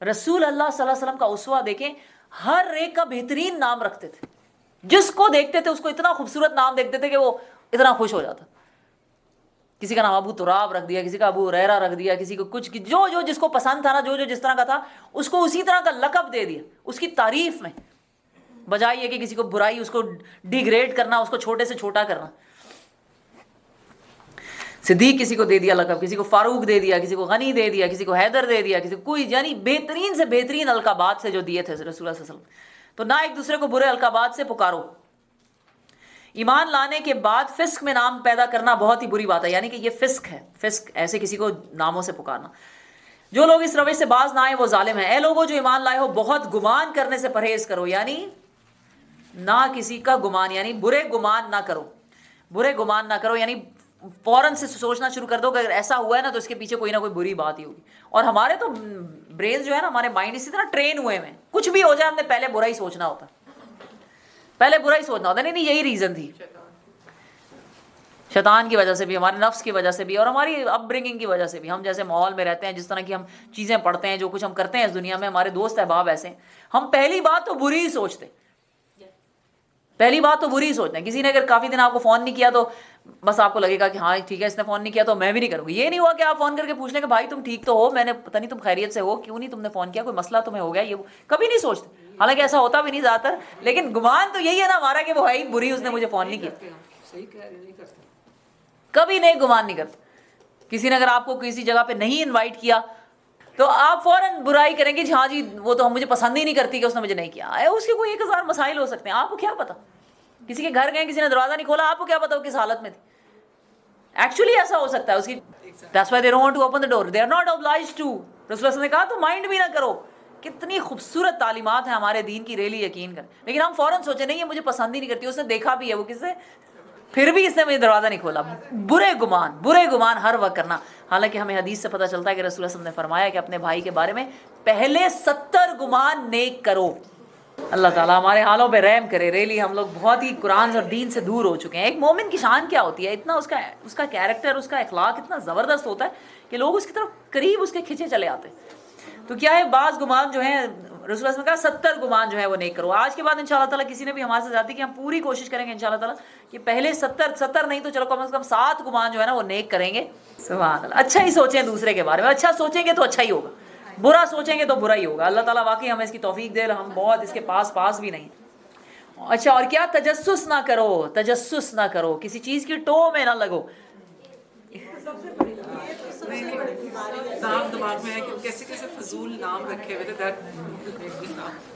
رسول اللہ صلی اللہ علیہ وسلم کا اسوہ دیکھیں، ہر ایک کا بہترین نام رکھتے تھے. جس کو دیکھتے تھے اس کو اتنا خوبصورت نام دیکھتے تھے کہ وہ اتنا خوش ہو جاتا. کسی کا نام ابو تراب رکھ دیا، کسی کا ابو ہریرہ رکھ دیا، کسی کو کچھ، جو جس کو پسند تھا نا، جو جس طرح کا تھا اس کو اسی طرح کا لقب دے دیا اس کی تعریف میں، بجائے یہ کہ کسی کو برائی، اس کو ڈیگریڈ کرنا، اس کو چھوٹے سے چھوٹا کرنا. صدیق کسی کو دے دیا لقب، کسی کو فاروق دے دیا، کسی کو غنی دے دیا، کسی کو حیدر دے دیا، کسی کو کوئی، یعنی بہترین سے بہترین القابات سے جو دیے تھے رسول اللہ صلی اللہ علیہ وسلم. تو نہ ایک دوسرے کو برے القابات سے پکارو. ایمان لانے کے بعد فسق میں نام پیدا کرنا بہت ہی بری بات ہے، یعنی کہ یہ فسق ہے، فسق ایسے کسی کو ناموں سے پکارنا. جو لوگ اس روش سے باز نہ آئیں وہ ظالم ہیں. اے لوگوں جو ایمان لائے ہو، بہت گمان کرنے سے پرہیز کرو، یعنی نہ کسی کا گمان، یعنی برے گمان نہ کرو. برے گمان نہ کرو یعنی فوراً سے سوچنا شروع کر دو کہ اگر ایسا ہوا ہے نا تو اس کے پیچھے کوئی نہ کوئی بری بات ہی ہوگی. اور ہمارے تو برین جو ہے نا، ہمارے مائنڈ اسی طرح ٹرین ہوئے ہیں، کچھ بھی ہو جائے ہم نے پہلے برا ہی سوچنا ہوتا، پہلے برا ہی سوچنا ہوتا. نہیں یہی ریزن تھی، شیطان کی وجہ سے بھی، ہمارے نفس کی وجہ سے بھی، اور ہماری اپ برنگنگ کی وجہ سے بھی. ہم جیسے ماحول میں رہتے ہیں، جس طرح کی ہم چیزیں پڑھتے ہیں، جو کچھ ہم کرتے ہیں اس دنیا میں، ہمارے دوست احباب ایسے ہیں، ہم پہلی بات تو بری ہی سوچتے، پہلی بات تو بری ہی سوچتے ہیں. کسی نے اگر کافی دن آپ کو فون نہیں کیا تو بس آپ کو لگے گا کہ ہاں ٹھیک ہے، اس نے فون نہیں کیا تو میں بھی نہیں کروں گی. یہ نہیں ہوا کہ آپ فون کر کے پوچھ لیں کہ بھائی تم ٹھیک تو ہو، میں نے پتہ نہیں تم خیریت سے ہو، کیوں نہیں تم نے فون کیا، کوئی مسئلہ تمہیں ہو گیا، یہ کبھی نہیں سوچتے. حالانکہ ایسا ہوتا بھی نہیں زیادہ تر، لیکن گمان تو یہی ہے نا ہمارا کہ وہ ہے ہی بری، اس نے مجھے فون نہیں کیا. کبھی نہیں گمان نہیں کرتے. کسی نے اگر آپ کو کسی جگہ پہ نہیں انوائٹ کیا تو آپ فوراً برائی کریں گے، ہاں جی وہ تو مجھے پسند ہی نہیں کرتی کہ اس نے مجھے نہیں کیا. اس کے کوئی 1000 مسائل ہو سکتے ہیں، آپ کو کیا پتا. کسی کے گھر گئے, کسی نے دروازہ نہیں کھولا, آپ کو کیا پتا وہ کس حالت میں تھی. ایکچولی ایسا ہو سکتا ہے اس کی. That's why they don't want to open the door. They are not obliged to. رسول اللہ نے کہا تو مائنڈ بھی نہ کرو. کتنی خوبصورت تعلیمات ہیں ہمارے دین کی, ریلی یقین کر. لیکن ہم فوراً سوچیں نہیں یہ مجھے پسند ہی نہیں کرتی, اس نے دیکھا بھی ہے وہ کس سے, پھر بھی اس نے مجھے دروازہ نہیں کھولا. برے گمان ہر وقت کرنا. حالانکہ ہمیں حدیث سے پتہ چلتا ہے کہ رسول اللہ نے فرمایا کہ اپنے بھائی کے بارے میں پہلے 70 گمان نیک کرو. اللہ تعالیٰ ہمارے حالوں پہ رحم کرے. ریلی ہم لوگ بہت ہی قرآن اور دین سے دور ہو چکے ہیں. ایک مومن کی شان کیا ہوتی ہے, اتنا اس کا کیریکٹر, اس کا اخلاق اتنا زبردست ہوتا ہے کہ لوگ اس کی طرف قریب اس کے کھینچے چلے آتے ہیں. تو کیا ہے, بعض گمان جو ہیں رسول اللہ نے کہا 70 گمان جو ہے وہ نیک کرو. آج کے بعد انشاءاللہ تعالیٰ کسی نے بھی ہمارے سے چاہتی کہ ہم پوری کوشش کریں گے انشاءاللہ تعالیٰ کہ پہلے 70 نہیں تو چلو کم از کم 7 گمان جو ہے نا وہ نیک کریں گے. سبحان اللہ. اچھا ہی سوچیں دوسرے کے بارے میں, اچھا سوچیں گے تو اچھا ہی ہوگا, برا سوچیں گے تو برا ہی ہوگا. اللہ تعالیٰ واقعی ہمیں اس کی توفیق دے, ہم بہت اس کے پاس بھی نہیں. اچھا, اور کیا, تجسس نہ کرو, کسی چیز کی ٹو میں نہ لگو. دماغ میں ہے کہ کیسے فضول نام رکھے ہوئے تھے.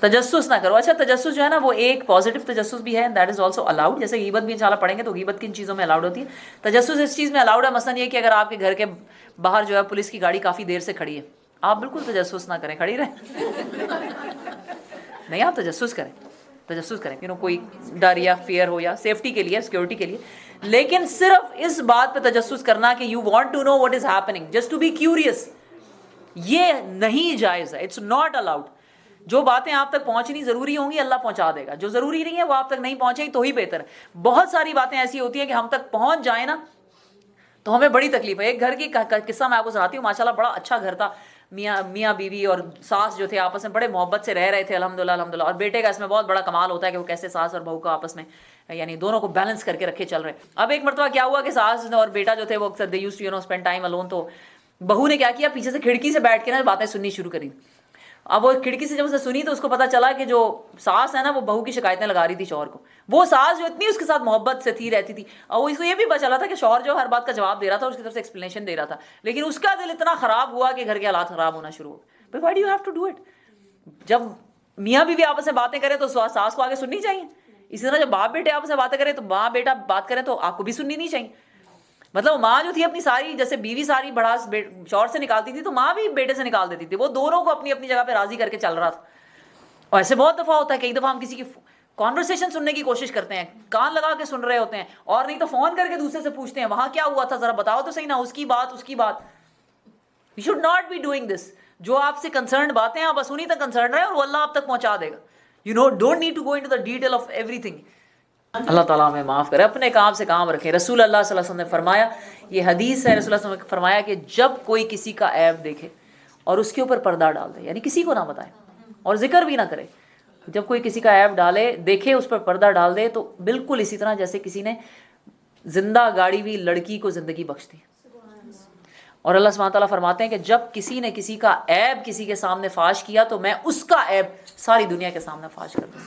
تجسس نہ کرو. اچھا, تجسس جو ہے نا وہ ایک پازیٹیو تجسس بھی ہے, دیٹ از آلسو الاؤڈ. جیسے غیبت بھی انشاءاللہ پڑھیں گے تو غیبت کن چیزوں میں الاؤڈ ہوتی ہے. تجسس اس چیز میں الاؤڈ ہے, مثلا یہ کہ اگر آپ کے گھر کے باہر جو ہے پولیس کی گاڑی کافی دیر سے کھڑی ہے, آپ بالکل تجسس نہ کریں, کھڑی رہیں. نہیں, آپ تجسس کریں, کوئی ڈر یا فیئر ہو یا سیفٹی کے لیے, سیکورٹی کے لیے. لیکن صرف اس بات پہ تجسس کرنا کہ you want to know what is happening, just to be curious, یہ نہیں جائز ہے. It's not allowed. جو باتیں آپ تک پہنچنی ضروری ہوں گی اللہ پہنچا دے گا, جو ضروری نہیں ہے وہ آپ تک نہیں پہنچیں تو ہی بہتر ہے. بہت ساری باتیں ایسی ہوتی ہیں کہ ہم تک پہنچ جائیں نا تو ہمیں بڑی تکلیف ہے. ایک گھر کی قصہ میں آپ کو سناتی ہوں. ماشاءاللہ بڑا اچھا گھر تھا, میاں بیوی اور ساس جو تھے آپس میں بڑے محبت سے رہ رہے تھے, الحمدللہ. اور بیٹے کا اس میں بہت بڑا کمال ہوتا ہے کہ وہ کیسے ساس اور بہو کا آپس میں یعنی دونوں کو بیلنس کر کے رکھے چل رہے. اب ایک مرتبہ کیا ہوا کہ ساس اور بیٹا جو تھے وہ اکثر they used to spend time alone, تو بہو نے کیا کیا, پیچھے سے کھڑکی سے بیٹھ کے نا باتیں سننی شروع کری. اب وہ کھڑکی سے جب اسے سنی تو اس کو پتا چلا کہ جو ساس ہے نا وہ بہو کی شکایتیں لگا رہی تھی شوہر کو. وہ ساس جو اتنی اس کے ساتھ محبت سے تھی رہتی تھی, اور وہ اس کو یہ بھی پتا چلا تھا کہ شوہر جو ہر بات کا جواب دے رہا تھا اور اس کی طرف سے ایکسپلینیشن دے رہا تھا, لیکن اس کا دل اتنا خراب ہوا کہ گھر کے حالات خراب ہونا شروع ہو. But why do you have to do it? جب میاں بیوی آپس میں باتیں کریں تو ساس کو آگے سننی چاہیے. اسی طرح جب باپ بیٹے آپس میں باتیں کریں تو ماں بیٹا بات کریں تو آپ کو بھی سننی نہیں چاہیے. مطلب ماں جو تھی اپنی ساری, جیسے بیوی ساری بڑھاس شوہر سے نکالتی تھی تو ماں بھی بیٹے سے نکال دیتی تھی. وہ دونوں کو اپنی اپنی جگہ پہ راضی کر کے چل رہا تھا. اور ایسے بہت دفعہ ہوتا ہے, کئی دفعہ ہم کسی کی کانورسیشن سننے کی کوشش کرتے ہیں, کان لگا کے سن رہے ہوتے ہیں, اور نہیں تو فون کر کے دوسرے سے پوچھتے ہیں وہاں کیا ہوا تھا, ذرا بتاؤ تو صحیح نا, اس کی بات. You should not be doing this. جو آپ سے کنسرنڈ باتیں آپ بس انہیں تک کنسرن رہے اور وہ اللہ آپ تک پہنچا دے گا. Don't need to go into the detail of everything. اللہ تعالیٰ ہمیں معاف کرے, اپنے کام سے کام رکھیں. رسول اللہ صلی اللہ علیہ وسلم نے فرمایا, یہ حدیث ہے, رسول اللہ صلی اللہ علیہ وسلم نے فرمایا کہ جب کوئی کسی کا عیب دیکھے اور اس کے اوپر پردہ ڈال دے, یعنی کسی کو نہ بتائے اور ذکر بھی نہ کرے, جب کوئی کسی کا عیب ڈالے, دیکھے, اس پر پردہ ڈال دے, تو بالکل اسی طرح جیسے کسی نے زندہ گاڑی ہوئی لڑکی کو زندگی بخش دی. اور اللہ سبحانہ تعالیٰ فرماتے ہیں کہ جب کسی نے کسی کا عیب کسی کے سامنے فاش کیا تو میں اس کا عیب ساری دنیا کے سامنے فاش کر دوں.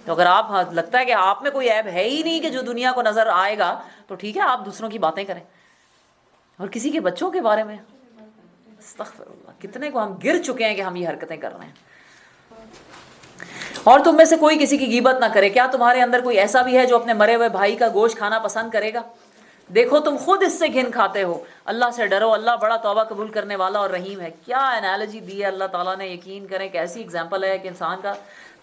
تو اگر آپ لگتا ہے کہ آپ میں کوئی عیب ہے ہی نہیں کہ جو دنیا کو نظر آئے گا, تو ٹھیک ہے آپ دوسروں کی باتیں کریں. اور کسی کے بچوں کے بارے میں, استغفر اللہ, کتنے کو ہم گر چکے ہیں کہ ہم یہ حرکتیں کر رہے ہیں. اور تم میں سے کوئی کسی کی غیبت نہ کرے. کیا تمہارے اندر کوئی ایسا بھی ہے جو اپنے مرے ہوئے بھائی کا گوشت کھانا پسند کرے گا؟ دیکھو تم خود اس سے گھن کھاتے ہو. اللہ سے ڈرو, اللہ بڑا توبہ قبول کرنے والا اور رحیم ہے. کیا انالوجی دی ہے اللہ تعالیٰ نے, یقین کریں کہ ایسی اگزامپل ہے کہ انسان کا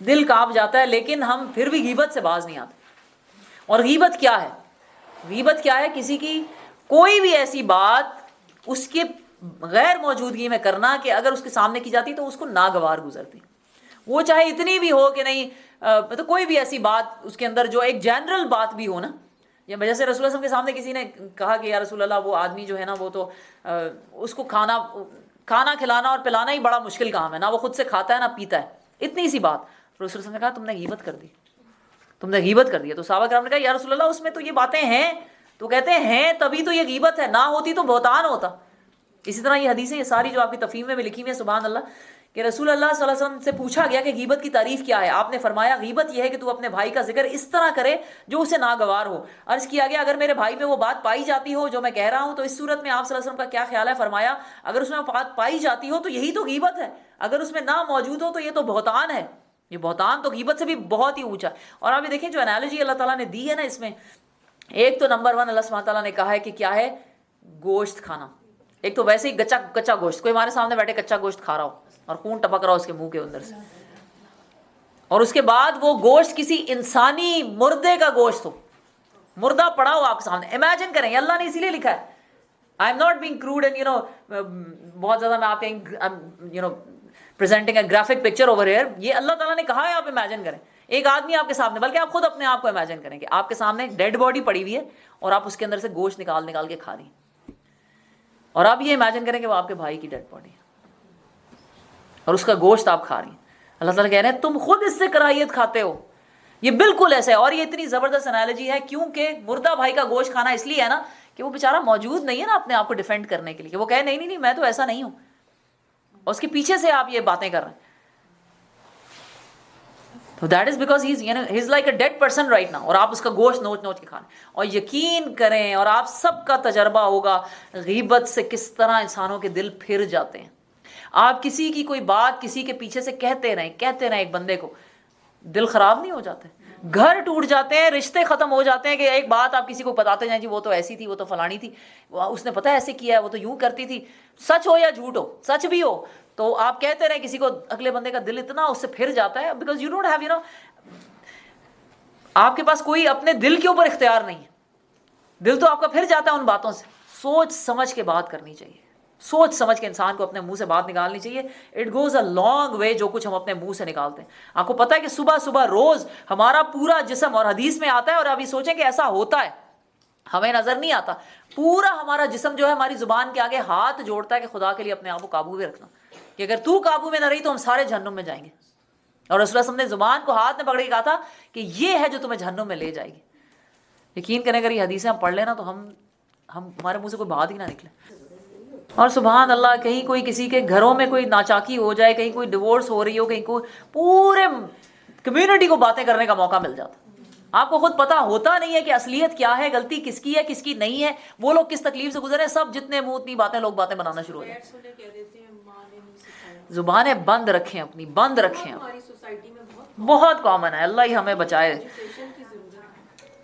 دل کانپ جاتا ہے. لیکن ہم پھر بھی غیبت سے باز نہیں آتے. اور غیبت کیا ہے؟ غیبت کیا ہے؟ کسی کی کوئی بھی ایسی بات اس کے غیر موجودگی میں کرنا کہ اگر اس کے سامنے کی جاتی تو اس کو ناگوار گزرتی, وہ چاہے اتنی بھی ہو کہ نہیں, تو کوئی بھی ایسی بات اس کے اندر جو ایک جنرل بات بھی ہو نا. یا جیسے رسول اللہ صلی اللہ علیہ وسلم کے سامنے کسی نے کہا کہ یا رسول اللہ وہ آدمی جو ہے نا وہ تو اس کو کھانا کھلانا اور پلانا ہی بڑا مشکل کام ہے, نہ وہ خود سے کھاتا ہے نہ پیتا ہے, اتنی سی بات. رسول اللہ صلی اللہ علیہ وسلم نے کہا تم نے غیبت کر دی, تم نے غیبت کر دی. تو صحابہ کرام نے کہا یا رسول اللہ اس میں تو یہ باتیں ہیں, تو کہتے ہیں تبھی تو یہ غیبت ہے, نہ ہوتی تو بہتان ہوتا. اسی طرح یہ حدیثیں یہ ساری جو آپ کی تفہیم میں لکھی ہوئی ہیں, سبحان اللہ, کہ رسول اللہ صلی اللہ علیہ وسلم سے پوچھا گیا کہ غیبت کی تعریف کیا ہے. آپ نے فرمایا غیبت یہ ہے کہ تو اپنے بھائی کا ذکر اس طرح کرے جو اسے ناگوار ہو. عرض کیا گیا اگر میرے بھائی میں وہ بات پائی جاتی ہو جو میں کہہ رہا ہوں تو اس صورت میں آپ صلی اللہ علیہ وسلم کا کیا خیال ہے؟ فرمایا اگر اس میں بات پائی جاتی ہو تو یہی تو غیبت ہے, اگر اس میں نہ موجود ہو تو یہ تو بہتان ہے, یہ بہتان تو غیبت سے بھی بہت ہی اونچا ہے. اور آپ یہ دیکھیں جو انالوجی اللہ تعالیٰ نے دی ہے نا اس میں, ایک تو نمبر 1 اللہ سبحانہ تعالیٰ نے کہا ہے کہ کیا ہے, گوشت کھانا. ایک تو ویسے ہی کچا گوشت, کوئی ہمارے سامنے بیٹھے کچا گوشت کھا رہا ہو اور خون ٹپک رہا ہو اس کے منہ کے اندر سے, اور اس کے بعد وہ گوشت کسی انسانی مردے کا گوشت ہو, مردہ پڑا ہو آپ کے سامنے. امیجن کریں, اللہ نے اسی لیے لکھا ہے, I am not being crude and بہت زیادہ میں آپ کے presenting a graphic picture over here. یہ اللہ تعالیٰ نے کہا ہے, آپ امیجن کریں ایک آدمی آپ کے سامنے, بلکہ آپ خود اپنے آپ کو امیجن کریں کہ آپ کے سامنے ڈیڈ باڈی پڑی ہوئی ہے اور آپ اس کے اندر سے گوشت نکال کے کھا رہی ہیں, اور آپ یہ امیجن کریں کہ وہ آپ کے بھائی کی ڈیڈ باڈی ہے اور اس کا گوشت آپ کھا رہی ہیں. اللہ تعالیٰ کہہ رہے ہیں تم خود اس سے کراہیت کھاتے ہو. یہ بالکل ایسا ہے, اور یہ اتنی زبردست انالوجی ہے کیونکہ مردہ بھائی کا گوشت کھانا اس لیے ہے نا کہ وہ بیچارہ موجود نہیں ہے نا اپنے آپ کو ڈیفینڈ کرنے کے لیے, کہ وہ کہے نہیں میں تو ایسا نہیں ہوں, اور اس کے پیچھے سے آپ یہ باتیں کر رہے ہیں. تو that is because he is like a dead person right now, اور آپ اس کا گوشت نوچ کے کھائیں. اور یقین کریں, اور آپ سب کا تجربہ ہوگا غیبت سے کس طرح انسانوں کے دل پھر جاتے ہیں. آپ کسی کی کوئی بات کسی کے پیچھے سے کہتے رہیں ایک بندے کو, دل خراب نہیں ہو جاتے, گھر ٹوٹ جاتے ہیں, رشتے ختم ہو جاتے ہیں, کہ ایک بات آپ کسی کو بتاتے جائیں جی وہ تو ایسی تھی, وہ تو فلانی تھی, اس نے پتہ ایسے کیا ہے, وہ تو یوں کرتی تھی. سچ ہو یا جھوٹ ہو, سچ بھی ہو تو آپ کہتے رہیں کسی کو, اگلے بندے کا دل اتنا اس سے پھر جاتا ہے بیکاز یو ڈونٹ ہیو آپ کے پاس کوئی اپنے دل کے اوپر اختیار نہیں ہے. دل تو آپ کا پھر جاتا ہے ان باتوں سے. سوچ سمجھ کے بات کرنی چاہیے, سوچ سمجھ کے انسان کو اپنے منہ سے بات نکالنی چاہیے. It goes a long way جو کچھ ہم اپنے منہ سے نکالتے ہیں. آپ کو پتہ ہے کہ صبح روز ہمارا پورا جسم, اور حدیث میں آتا ہے, اور ابھی سوچیں کہ ایسا ہوتا ہے, ہمیں نظر نہیں آتا, پورا ہمارا جسم جو ہے ہماری زبان کے آگے ہاتھ جوڑتا ہے کہ خدا کے لیے اپنے آپ کو قابو میں رکھنا, کہ اگر تو قابو میں نہ رہی تو ہم سارے جہنم میں جائیں گے. اور رسول اللہ صلی اللہ علیہ وسلم نے زبان کو ہاتھ میں پکڑ کے کہا تھا کہ یہ ہے جو تمہیں جہنم میں لے جائے گی. یقین کریں اگر یہ حدیثیں ہم پڑھ لیں نا تو ہمارے منہ سے کوئی بات ہی نہ نکلے. اور سبحان اللہ, کہیں کوئی کسی کے گھروں میں کوئی ناچاکی ہو جائے, کہیں کوئی ڈیورس ہو رہی ہو, کہیں کوئی پورے کمیونٹی کو باتیں کرنے کا موقع مل جاتا. آپ کو خود پتا ہوتا نہیں ہے کہ اصلیت کیا ہے, غلطی کس کی ہے کس کی نہیں ہے, وہ لوگ کس تکلیف سے گزرے, سب جتنے منہ اتنی باتیں, لوگ باتیں بنانا شروع ہو جائیں. زبانیں بند رکھیں, اپنی بند رکھیں. بہت کامن ہے, اللہ ہی ہمیں بچائے.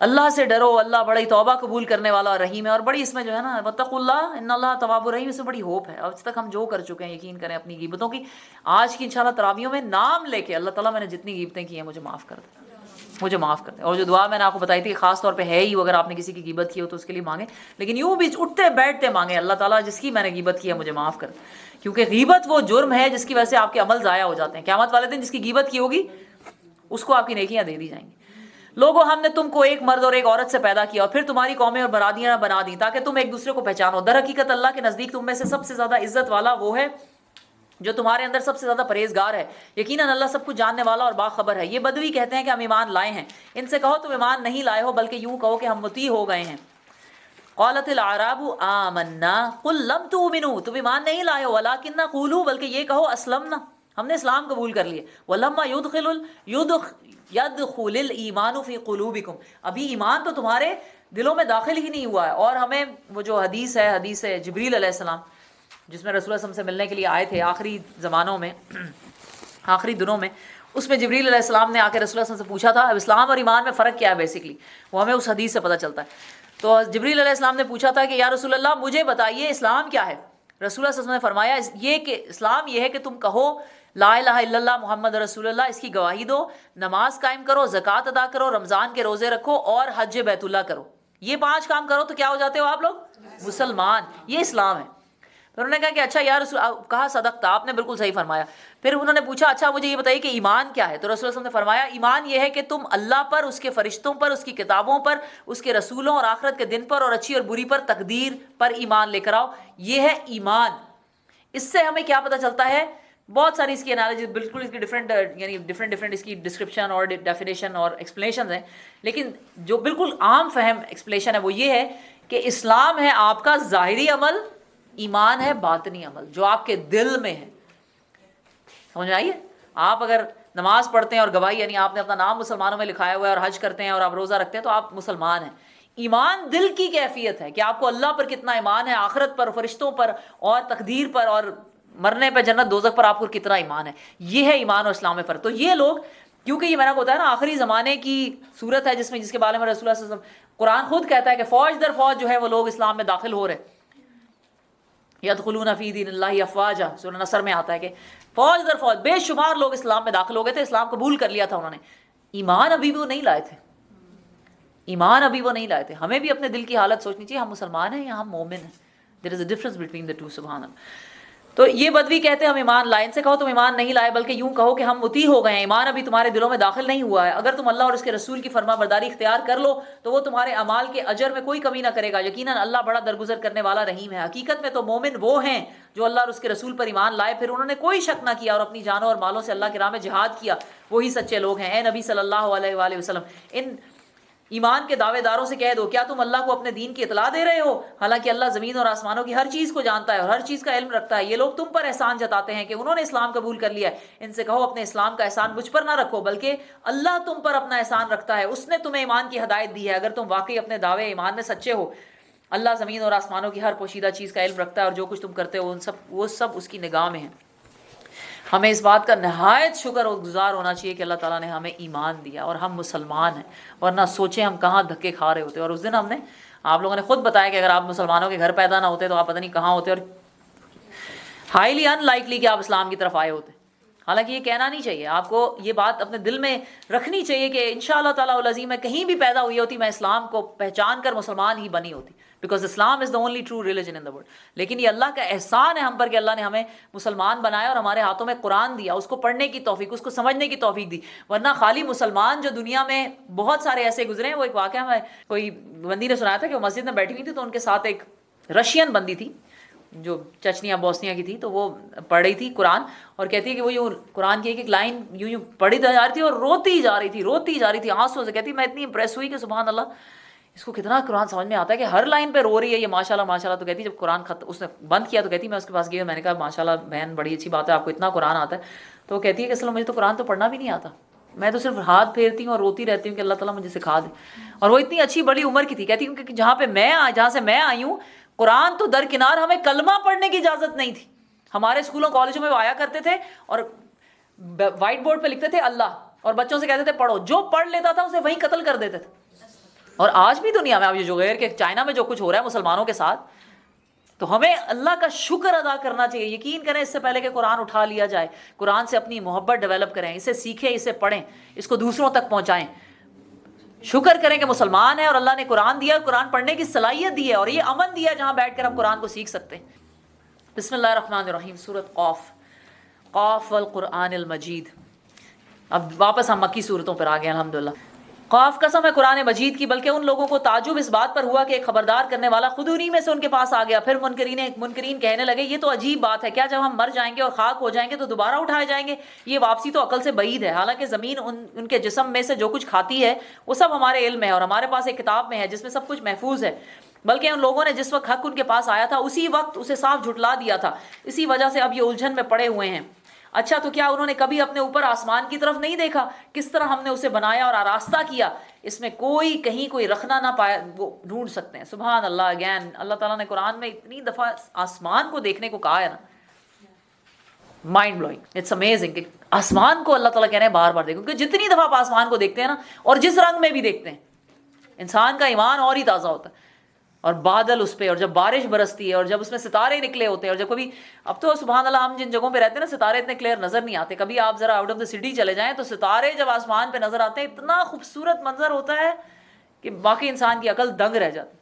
اللہ سے ڈرو, اللہ بڑی توبہ قبول کرنے والا اور رحیم ہے. اور بڑی اس میں جو ہے نا واتقوا اللہ ان اللہ تواب الرحیم, اس میں بڑی ہوپ ہے. آج تک ہم جو کر چکے ہیں, یقین کریں اپنی غیبتوں کی, آج کی انشاءاللہ تراویحوں میں نام لے کے اللہ تعالیٰ میں نے جتنی غیبتیں کی ہیں مجھے معاف کر دے, مجھے معاف کر دے. اور جو دعا میں نے آپ کو بتائی تھی خاص طور پہ ہے ہی, اگر آپ نے کسی کی غیبت کی ہو تو اس کے لیے مانگیں, لیکن یوں بھی اٹھتے بیٹھتے مانگیں اللہ تعالیٰ جس کی میں نے غیبت کی ہے مجھے معاف کر دے. کیونکہ غیبت وہ جرم ہے جس کی وجہ سے آپ کے عمل ضائع ہو جاتے ہیں. قیامت والے دن جس کی غیبت کی ہوگی اس کو آپ کی نیکیاں دے دی جائیں گی. لوگوں, ہم نے تم کو ایک مرد اور ایک عورت سے پیدا کیا اور پھر تمہاری قومیں اور برادریاں بنا دی تاکہ تم ایک دوسرے کو پہچانو. در حقیقت اللہ کے نزدیک تم میں سے سب سے زیادہ عزت والا وہ ہے جو تمہارے اندر سب سے زیادہ پرہیزگار ہے. یقیناً اللہ سب کچھ جاننے والا اور باخبر ہے. یہ بدوی کہتے ہیں کہ ہم ایمان لائے ہیں. ان سے کہو تم ایمان نہیں لائے ہو بلکہ یوں کہو کہ ہم مطیع ہو گئے ہیں. قالت الاعراب آمنا قل لم تؤمنوا, تم ایمان نہیں لائے ہو, ولکن قولوا, بلکہ یہ کہو اسلمنا, ہم نے اسلام قبول کر لیے. ولما يدخل الایمان فی قلوبکم, ابھی ایمان تو تمہارے دلوں میں داخل ہی نہیں ہوا ہے. اور ہمیں وہ جو حدیث ہے جبریل علیہ السلام جس میں رسول اللہ صلی اللہ علیہ وسلم سے ملنے کے لیے آئے تھے آخری زمانوں میں, آخری دنوں میں, اس میں جبریل علیہ السلام نے آ کے رسول اللہ صلی اللہ علیہ وسلم سے پوچھا تھا اب اسلام اور ایمان میں فرق کیا ہے بیسکلی, وہ ہمیں اس حدیث سے پتہ چلتا ہے. تو جبریل علیہ السلام نے پوچھا تھا کہ یا رسول اللہ مجھے بتائیے اسلام کیا ہے. رسول اللہ صلی اللہ علیہ وسلم نے فرمایا یہ کہ اسلام یہ ہے کہ تم کہو لا الہ الا اللہ محمد رسول اللہ, اس کی گواہی دو, نماز قائم کرو, زکوٰۃ ادا کرو, رمضان کے روزے رکھو اور حج بیت اللہ کرو. یہ 5 کام کرو تو کیا ہو جاتے ہو آپ لوگ مسلمان. یہ اسلام ہے. پھر انہوں نے کہا کہ اچھا یا رسول, کہا صدقت, آپ نے بالکل صحیح فرمایا. پھر انہوں نے پوچھا اچھا مجھے یہ بتائیے کہ ایمان کیا ہے. تو رسول اللہ صلی اللہ علیہ وسلم نے فرمایا ایمان یہ ہے کہ تم اللہ پر, اس کے فرشتوں پر, اس کی کتابوں پر, اس کے رسولوں اور آخرت کے دن پر اور اچھی اور بری پر, تقدیر پر ایمان لے کر آؤ. یہ ہے ایمان. اس سے ہمیں کیا پتہ چلتا ہے, بہت ساری اس کی انالوجی بالکل اس کی ڈفرینٹ اس کی ڈسکرپشن اور ڈیفینیشن اور ایکسپلینیشنز ہیں, لیکن جو بالکل عام فہم ایکسپلینیشن ہے وہ یہ ہے کہ اسلام ہے آپ کا ظاہری عمل, ایمان ہے باطنی عمل جو آپ کے دل میں ہے. سمجھ آئیے, آپ اگر نماز پڑھتے ہیں اور گواہی یعنی آپ نے اپنا نام مسلمانوں میں لکھایا ہوا ہے اور حج کرتے ہیں اور آپ روزہ رکھتے ہیں تو آپ مسلمان ہیں. ایمان دل کی کیفیت ہے کہ آپ کو اللہ پر کتنا ایمان ہے, آخرت پر, فرشتوں پر اور تقدیر پر اور مرنے پہ جنت دوزخ پر آپ کو کتنا ایمان ہے. یہ ہے ایمان اور اسلام میں فرق. تو یہ لوگ, کیونکہ یہ میں نے بتایا نا آخری زمانے کی صورت ہے جس کے بارے میں رسول اللہ صلی اللہ علیہ وسلم, قرآن خود کہتا ہے کہ فوج در فوج جو ہے وہ لوگ اسلام میں داخل ہو رہے, یدخلون فی دین اللہ افواجا, سورہ نصر میں آتا ہے کہ فوج در فوج بے شمار لوگ اسلام میں داخل ہو گئے تھے, اسلام قبول کر لیا تھا انہوں نے, ایمان ابھی بھی وہ نہیں لائے تھے, ایمان ابھی وہ نہیں لائے تھے. ہمیں بھی اپنے دل کی حالت سوچنی چاہیے, ہم مسلمان ہیں یا ہم مومن ہیں. There is a difference between the two, سبحان اللہ. تو یہ بدوی کہتے ہیں ہم ایمان لائے. ان سے کہو تم ایمان نہیں لائے, بلکہ یوں کہو کہ ہم مطیع ہو گئے ہیں, ایمان ابھی تمہارے دلوں میں داخل نہیں ہوا ہے. اگر تم اللہ اور اس کے رسول کی فرما برداری اختیار کر لو تو وہ تمہارے اعمال کے اجر میں کوئی کمی نہ کرے گا. یقیناً اللہ بڑا درگزر کرنے والا رحیم ہے. حقیقت میں تو مومن وہ ہیں جو اللہ اور اس کے رسول پر ایمان لائے, پھر انہوں نے کوئی شک نہ کیا اور اپنی جانوں اور مالوں سے اللہ کی راہ میں جہاد کیا, وہی سچے لوگ ہیں. اے نبی صلی اللہ علیہ وآلہ وسلم, ان ایمان کے دعوے داروں سے کہہ دو, کیا تم اللہ کو اپنے دین کی اطلاع دے رہے ہو, حالانکہ اللہ زمین اور آسمانوں کی ہر چیز کو جانتا ہے اور ہر چیز کا علم رکھتا ہے. یہ لوگ تم پر احسان جتاتے ہیں کہ انہوں نے اسلام قبول کر لیا ہے. ان سے کہو اپنے اسلام کا احسان مجھ پر نہ رکھو, بلکہ اللہ تم پر اپنا احسان رکھتا ہے, اس نے تمہیں ایمان کی ہدایت دی ہے. اگر تم واقعی اپنے دعوے ایمان میں سچے ہو, اللہ زمین اور آسمانوں کی ہر پوشیدہ چیز کا علم رکھتا ہے اور جو کچھ تم کرتے ہو وہ سب اس کی نگاہ میں ہے. ہمیں اس بات کا نہایت شکر اور گزار ہونا چاہیے کہ اللہ تعالیٰ نے ہمیں ایمان دیا اور ہم مسلمان ہیں, ورنہ سوچیں ہم کہاں دھکے کھا رہے ہوتے. اور اس دن ہم نے, آپ لوگوں نے خود بتایا کہ اگر آپ مسلمانوں کے گھر پیدا نہ ہوتے تو آپ پتہ نہیں کہاں ہوتے, اور ہائیلی ان لائکلی کہ آپ اسلام کی طرف آئے ہوتے. حالانکہ یہ کہنا نہیں چاہیے, آپ کو یہ بات اپنے دل میں رکھنی چاہیے کہ انشاءاللہ تعالیٰ العظیم میں کہیں بھی پیدا ہوئی ہوتی میں اسلام کو پہچان کر مسلمان ہی بنی ہوتی, because Islam is the only true religion in the world. لیکن یہ اللہ کا احسان ہے ہم پر کہ اللہ نے ہمیں مسلمان بنایا اور ہمارے ہاتھوں میں قرآن دیا, اس کو پڑھنے کی توفیق, اس کو سمجھنے کی توفیق دی. ورنہ خالی مسلمان جو دنیا میں بہت سارے ایسے گزرے ہیں. وہ ایک واقعہ میں کوئی بندی نے سنایا تھا کہ وہ مسجد میں بیٹھی ہوئی تھی تو ان کے ساتھ ایک رشین بندی تھی جو چچنیا بوسنیا کی تھی, تو وہ پڑھ رہی تھی قرآن اور کہتی ہے کہ وہ یوں قرآن کی ایک لائن یوں پڑھی جا رہی تھی اور روتی جا رہی تھی آنسوں سے. کہتی میں اتنی امپریس ہوئی کہ سبحان اللہ, اس کو کتنا قرآن سمجھ میں آتا ہے کہ ہر لائن پہ رو رہی ہے یہ ماشاءاللہ ماشاءاللہ. تو کہتی جب قرآن اس نے بند کیا تو کہتی میں اس کے پاس گئی اور میں نے کہا ماشاءاللہ بہن بڑی اچھی بات ہے, آپ کو اتنا قرآن آتا ہے. تو کہتی ہے کہ اصل مجھے تو قرآن تو پڑھنا بھی نہیں آتا, میں تو صرف ہاتھ پھیرتی ہوں اور روتی رہتی ہوں کہ اللہ تعالیٰ مجھے سکھا دے. اور وہ اتنی اچھی بڑی عمر کی تھی. کہتی ہوں کہ جہاں سے میں آئی ہوں قرآن تو درکنار, ہمیں کلمہ پڑھنے کی اجازت نہیں تھی. ہمارے اسکولوں کالجوں میں وہ آیا کرتے تھے اور وائٹ بورڈ پہ لکھتے تھے اللہ, اور بچوں سے کہتے تھے پڑھو, جو پڑھ لیتا تھا اسے وہیں قتل کر دیتے تھے. اور آج بھی دنیا میں اب یہ جو غیر کے چائنا میں جو کچھ ہو رہا ہے مسلمانوں کے ساتھ, تو ہمیں اللہ کا شکر ادا کرنا چاہیے. یقین کریں اس سے پہلے کہ قرآن اٹھا لیا جائے, قرآن سے اپنی محبت ڈیولپ کریں, اسے سیکھیں, اسے پڑھیں, اس کو دوسروں تک پہنچائیں. شکر کریں کہ مسلمان ہیں اور اللہ نے قرآن دیا, قرآن پڑھنے کی صلاحیت دی ہے اور یہ امن دیا جہاں بیٹھ کر ہم قرآن کو سیکھ سکتے ہیں. بسم اللہ الرحمن الرحیم, سورۃ قاف, قاف والقرآن المجید. اب واپس ہم مکی صورتوں پر آ گئے الحمدللہ. قاف قسم ہے قرآن مجید کی, بلکہ ان لوگوں کو تعجب اس بات پر ہوا کہ ایک خبردار کرنے والا خود انہی میں سے ان کے پاس آ گیا. پھر منکرین کہنے لگے یہ تو عجیب بات ہے, کیا جب ہم مر جائیں گے اور خاک ہو جائیں گے تو دوبارہ اٹھائے جائیں گے؟ یہ واپسی تو عقل سے بعید ہے. حالانکہ زمین ان کے جسم میں سے جو کچھ کھاتی ہے وہ سب ہمارے علم ہے اور ہمارے پاس ایک کتاب میں ہے جس میں سب کچھ محفوظ ہے. بلکہ ان لوگوں نے جس وقت حق ان کے پاس آیا تھا اسی وقت اسے صاف جھٹلا دیا تھا, اسی وجہ سے اب یہ الجھن میں پڑے ہوئے ہیں. اچھا تو کیا انہوں نے کبھی اپنے اوپر آسمان کی طرف نہیں دیکھا, کس طرح ہم نے اسے بنایا اور آراستہ کیا, اس میں کہیں کوئی رکھنا نہ پایا, وہ ڈھونڈ سکتے ہیں. سبحان اللہ. اگین اللہ تعالیٰ نے قرآن میں اتنی دفعہ آسمان کو دیکھنے کو کہا ہے نا, مائنڈ بلوئنگ, اٹس امیزنگ کہ آسمان کو اللہ تعالیٰ کہہ رہے ہیں بار بار دیکھو. کیونکہ جتنی دفعہ آپ آسمان کو دیکھتے ہیں نا, اور جس رنگ میں بھی دیکھتے ہیں, انسان کا ایمان اور ہی تازہ ہوتا ہے. اور بادل اس پہ, اور جب بارش برستی ہے, اور جب اس میں ستارے نکلے ہوتے ہیں, اور جب کبھی, اب تو سبحان اللہ ہم جن جگہوں پہ رہتے ہیں نا ستارے اتنے کلیئر نظر نہیں آتے. کبھی آپ ذرا آؤٹ آف دا سٹی چلے جائیں تو ستارے جب آسمان پہ نظر آتے ہیں اتنا خوبصورت منظر ہوتا ہے کہ باقی انسان کی عقل دنگ رہ جاتی.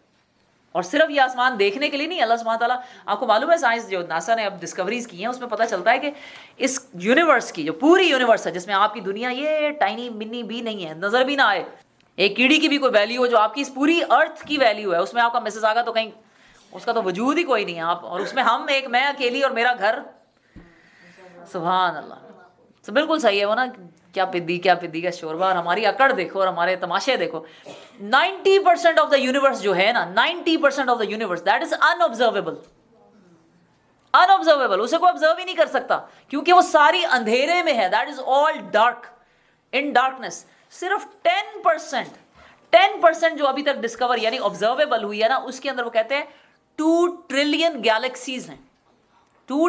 اور صرف یہ آسمان دیکھنے کے لیے نہیں, اللہ سبحانہ تعالیٰ, آپ کو معلوم ہے سائنس جو ناسا نے اب ڈسکوریز کی ہیں اس میں پتہ چلتا ہے کہ اس یونیورس کی, جو پوری یونیورس ہے جس میں آپ کی دنیا یہ ٹائنی منی بھی نہیں ہے, نظر بھی نہ آئے, ایک کیڑی کی بھی کوئی ویلیو ہو جو آپ کی اس پوری ارتھ کی ویلیو ہے, اس میں آپ کا مسز آگا تو کہیں اس کا تو وجود ہی کوئی نہیں ہے آپ, اور اس میں ہم ایک, میں اکیلی اور میرا گھر. سبحان اللہ. تو بالکل صحیح ہے وہ نا, کیا پدی کا شوربہ, اور ہماری اکڑ دیکھو اور ہمارے تماشے دیکھو. 90% آف دا یونیورس جو ہے نا, 90% of the universe that is unobservable. اسے کوئی آبزرو ہی نہیں کر سکتا کیونکہ وہ ساری اندھیرے میں ہے. That is all dark, in darkness. صرف 10% جو ابھی تک ڈسکور یعنی آبزرویبل ہوئی ہے نا, اس کے اندر وہ کہتے ہیں 2 ٹریلین گیلیکسیز ہیں. 2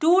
2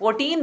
14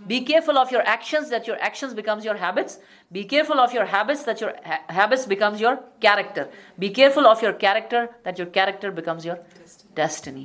Be careful of your actions that your actions becomes your habits. Be careful of your habits that your habits becomes your character. Be careful of your character that your character becomes your destiny.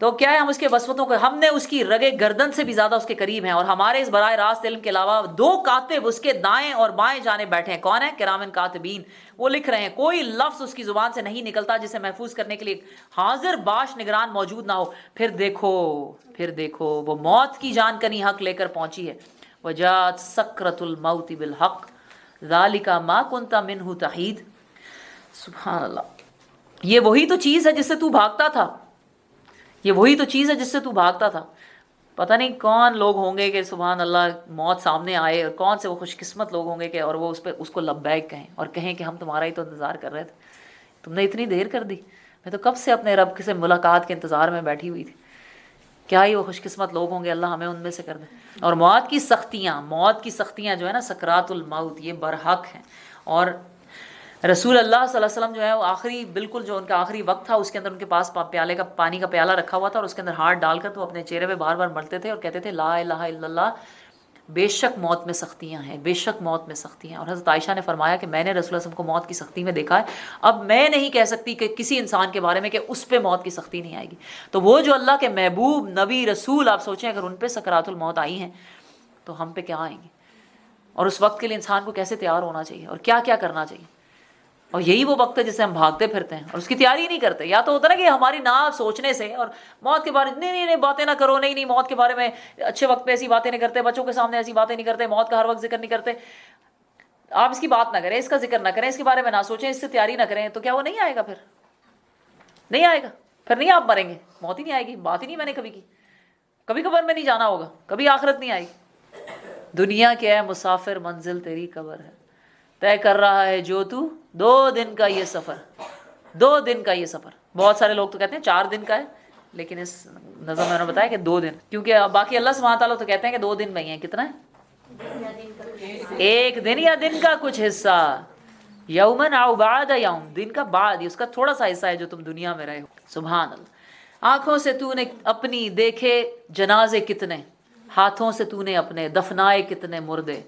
تو کیا ہے, ہم اس کے وسوسوں کو, ہم نے اس کی رگے گردن سے بھی زیادہ اس کے قریب ہیں, اور ہمارے اس براہ راست علم کے علاوہ 2 کاتب اس کے دائیں اور بائیں جانب بیٹھے ہیں. کون ہے؟ کرامن کاتبین. وہ لکھ رہے ہیں. کوئی لفظ اس کی زبان سے نہیں نکلتا جسے محفوظ کرنے کے لیے حاضر باش نگران موجود نہ ہو. پھر دیکھو وہ موت کی جان کنی حق لے کر پہنچی ہے. وجات سکرت الموت بالحق ذالک ما کنت منہ تحید. سبحان اللہ. یہ وہی تو چیز ہے جس سے تو بھاگتا تھا, یہ وہی تو چیز ہے جس سے تو بھاگتا تھا. پتہ نہیں کون لوگ ہوں گے کہ سبحان اللہ موت سامنے آئے, اور کون سے وہ خوش قسمت لوگ ہوں گے کہ اور وہ اس کو لبیک کہیں اور کہیں کہ ہم تمہارا ہی تو انتظار کر رہے تھے, تم نے اتنی دیر کر دی, میں تو کب سے اپنے رب سے ملاقات کے انتظار میں بیٹھی ہوئی تھی. کیا ہی وہ خوش قسمت لوگ ہوں گے, اللہ ہمیں ان میں سے کر دے. اور موت کی سختیاں جو ہے نا, سکرات الموت, یہ برحق ہیں. اور رسول اللہ صلی اللہ علیہ وسلم جو ہے وہ آخری, بالکل جو ان کا آخری وقت تھا, اس کے اندر ان کے پاس پانی کا پیالہ رکھا ہوا تھا, اور اس کے اندر ہاتھ ڈال کر تو اپنے چہرے پہ بار بار ملتے تھے اور کہتے تھے لا الہ الا اللہ, بے شک موت میں سختیاں ہیں, بے شک موت میں سختیاں ہیں. اور حضرت عائشہ نے فرمایا کہ میں نے رسول اللہ صلی اللہ علیہ وسلم کو موت کی سختی میں دیکھا ہے, اب میں نہیں کہہ سکتی کہ کسی انسان کے بارے میں کہ اس پہ موت کی سختی نہیں آئے گی. تو وہ جو اللہ کے محبوب نبی رسول, آپ سوچیں اگر ان پہ سکرات الموت آئی ہیں تو ہم پہ کیا آئیں گی, اور اس وقت کے لیے انسان کو کیسے تیار ہونا چاہیے اور کیا کیا کرنا چاہیے. اور یہی وہ وقت ہے جسے ہم بھاگتے پھرتے ہیں اور اس کی تیاری نہیں کرتے. یا تو ہوتا نا کہ ہماری نہ سوچنے سے, اور موت کے بارے میں نہیں باتیں نہ کرو, نہیں موت کے بارے میں اچھے وقت پہ ایسی باتیں نہیں کرتے, بچوں کے سامنے ایسی باتیں نہیں کرتے, موت کا ہر وقت ذکر نہیں کرتے. آپ اس کی بات نہ کریں, اس کا ذکر نہ کریں, اس کے بارے میں نہ سوچیں, اس سے تیاری نہ کریں, تو کیا وہ نہیں آئے گا؟ پھر نہیں آئے گا, پھر نہیں آپ مریں گے, موت ہی نہیں آئے گی. بات ہی نہیں میں نے کبھی کی, کبھی قبر میں نہیں جانا ہوگا, کبھی آخرت نہیں آئے گی. دنیا کے ہے مسافر, منزل تیری قبر ہے, طے کر رہا ہے جو تو 2 دن کا یہ سفر, 2 دن کا یہ سفر. بہت سارے لوگ تو کہتے ہیں 4 دن کا ہے, لیکن اس نظم میں نے بتایا کہ 2 دن, کیونکہ باقی اللہ سبحانہ تعالیٰ تو کہتے ہیں کہ 2 دن میں ہی ہیں. کتنا ہے؟ 1 دن یا دن کا کچھ حصہ, یومن او بعد یوم, دن کا بعد, اس کا تھوڑا سا حصہ ہے جو تم دنیا میں رہے ہو. سبحان اللہ. آنکھوں سے تو نے اپنی دیکھے جنازے کتنے, ہاتھوں سے تو نے اپنے دفنائے کتنے مردے,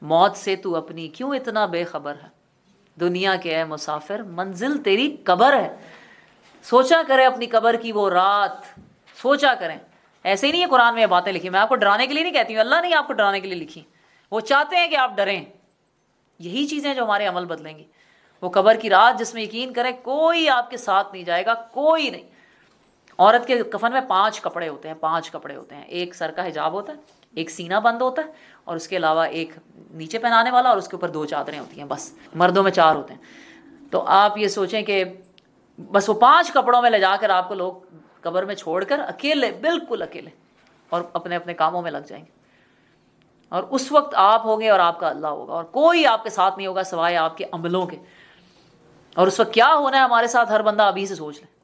موت سے تو اپنی کیوں اتنا بے خبر ہے. دنیا کے اے مسافر, منزل تیری قبر ہے. سوچا کریں اپنی قبر کی وہ رات, سوچا کریں. ایسے ہی نہیں ہے قرآن میں یہ باتیں لکھی, میں آپ کو ڈرانے کے لیے نہیں کہتی ہوں, اللہ نے آپ کو ڈرانے کے لیے لکھی, وہ چاہتے ہیں کہ آپ ڈریں. یہی چیزیں جو ہمارے عمل بدلیں گی. وہ قبر کی رات جس میں یقین کریں کوئی آپ کے ساتھ نہیں جائے گا, کوئی نہیں. عورت کے کفن میں 5 کپڑے ہوتے ہیں, 5 کپڑے ہوتے ہیں. ایک سر کا حجاب ہوتا ہے, ایک سینہ بند ہوتا ہے, اور اس کے علاوہ ایک نیچے پہنانے والا, اور اس کے اوپر 2 چادریں ہوتی ہیں بس. مردوں میں 4 ہوتے ہیں. تو آپ یہ سوچیں کہ بس وہ 5 کپڑوں میں لے جا کر آپ کو لوگ قبر میں چھوڑ کر اکیلے, بالکل اکیلے, اور اپنے اپنے کاموں میں لگ جائیں گے. اور اس وقت آپ ہوں گے اور آپ کا اللہ ہوگا, اور کوئی آپ کے ساتھ نہیں ہوگا سوائے آپ کے عملوں کے. اور اس وقت کیا ہونا ہے ہمارے ساتھ, ہر بندہ ابھی سے سوچ لے.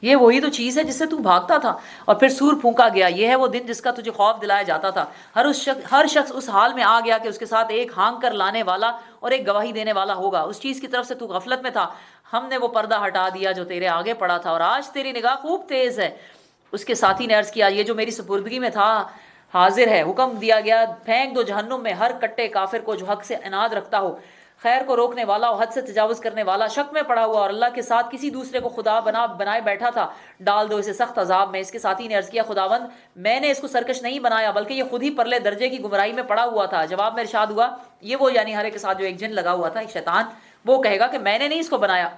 یہ وہی تو چیز ہے جس سے تو بھاگتا تھا. اور پھر سور پھونکا گیا, یہ ہے وہ دن جس کا تجھے خوف دلایا جاتا تھا. ہر شخص اس حال میں آ گیا کہ اس کے ساتھ ایک ہانک کر لانے والا اور ایک گواہی دینے والا ہوگا. اس چیز کی طرف سے تو غفلت میں تھا, ہم نے وہ پردہ ہٹا دیا جو تیرے آگے پڑا تھا, اور آج تیری نگاہ خوب تیز ہے. اس کے ساتھی نے عرض کیا, یہ جو میری سپردگی میں تھا حاضر ہے. حکم دیا گیا, پھینک دو جہنم میں ہر کٹے کافر کو جو حق سے عناد رکھتا ہو, خیر کو روکنے والا اور حد سے تجاوز کرنے والا, شک میں پڑا ہوا اور اللہ کے ساتھ کسی دوسرے کو خدا بنائے بیٹھا تھا. ڈال دو اسے سخت عذاب میں. اس کے ساتھی نے عرض کیا, خداوند میں نے اس کو سرکش نہیں بنایا بلکہ یہ خود ہی پرلے درجے کی گمراہی میں پڑا ہوا تھا. جواب میں ارشاد ہوا, یہ وہ یعنی ہر ایک کے ساتھ جو ایک جن لگا ہوا تھا, ایک شیطان, وہ کہے گا کہ میں نے نہیں اس کو بنایا,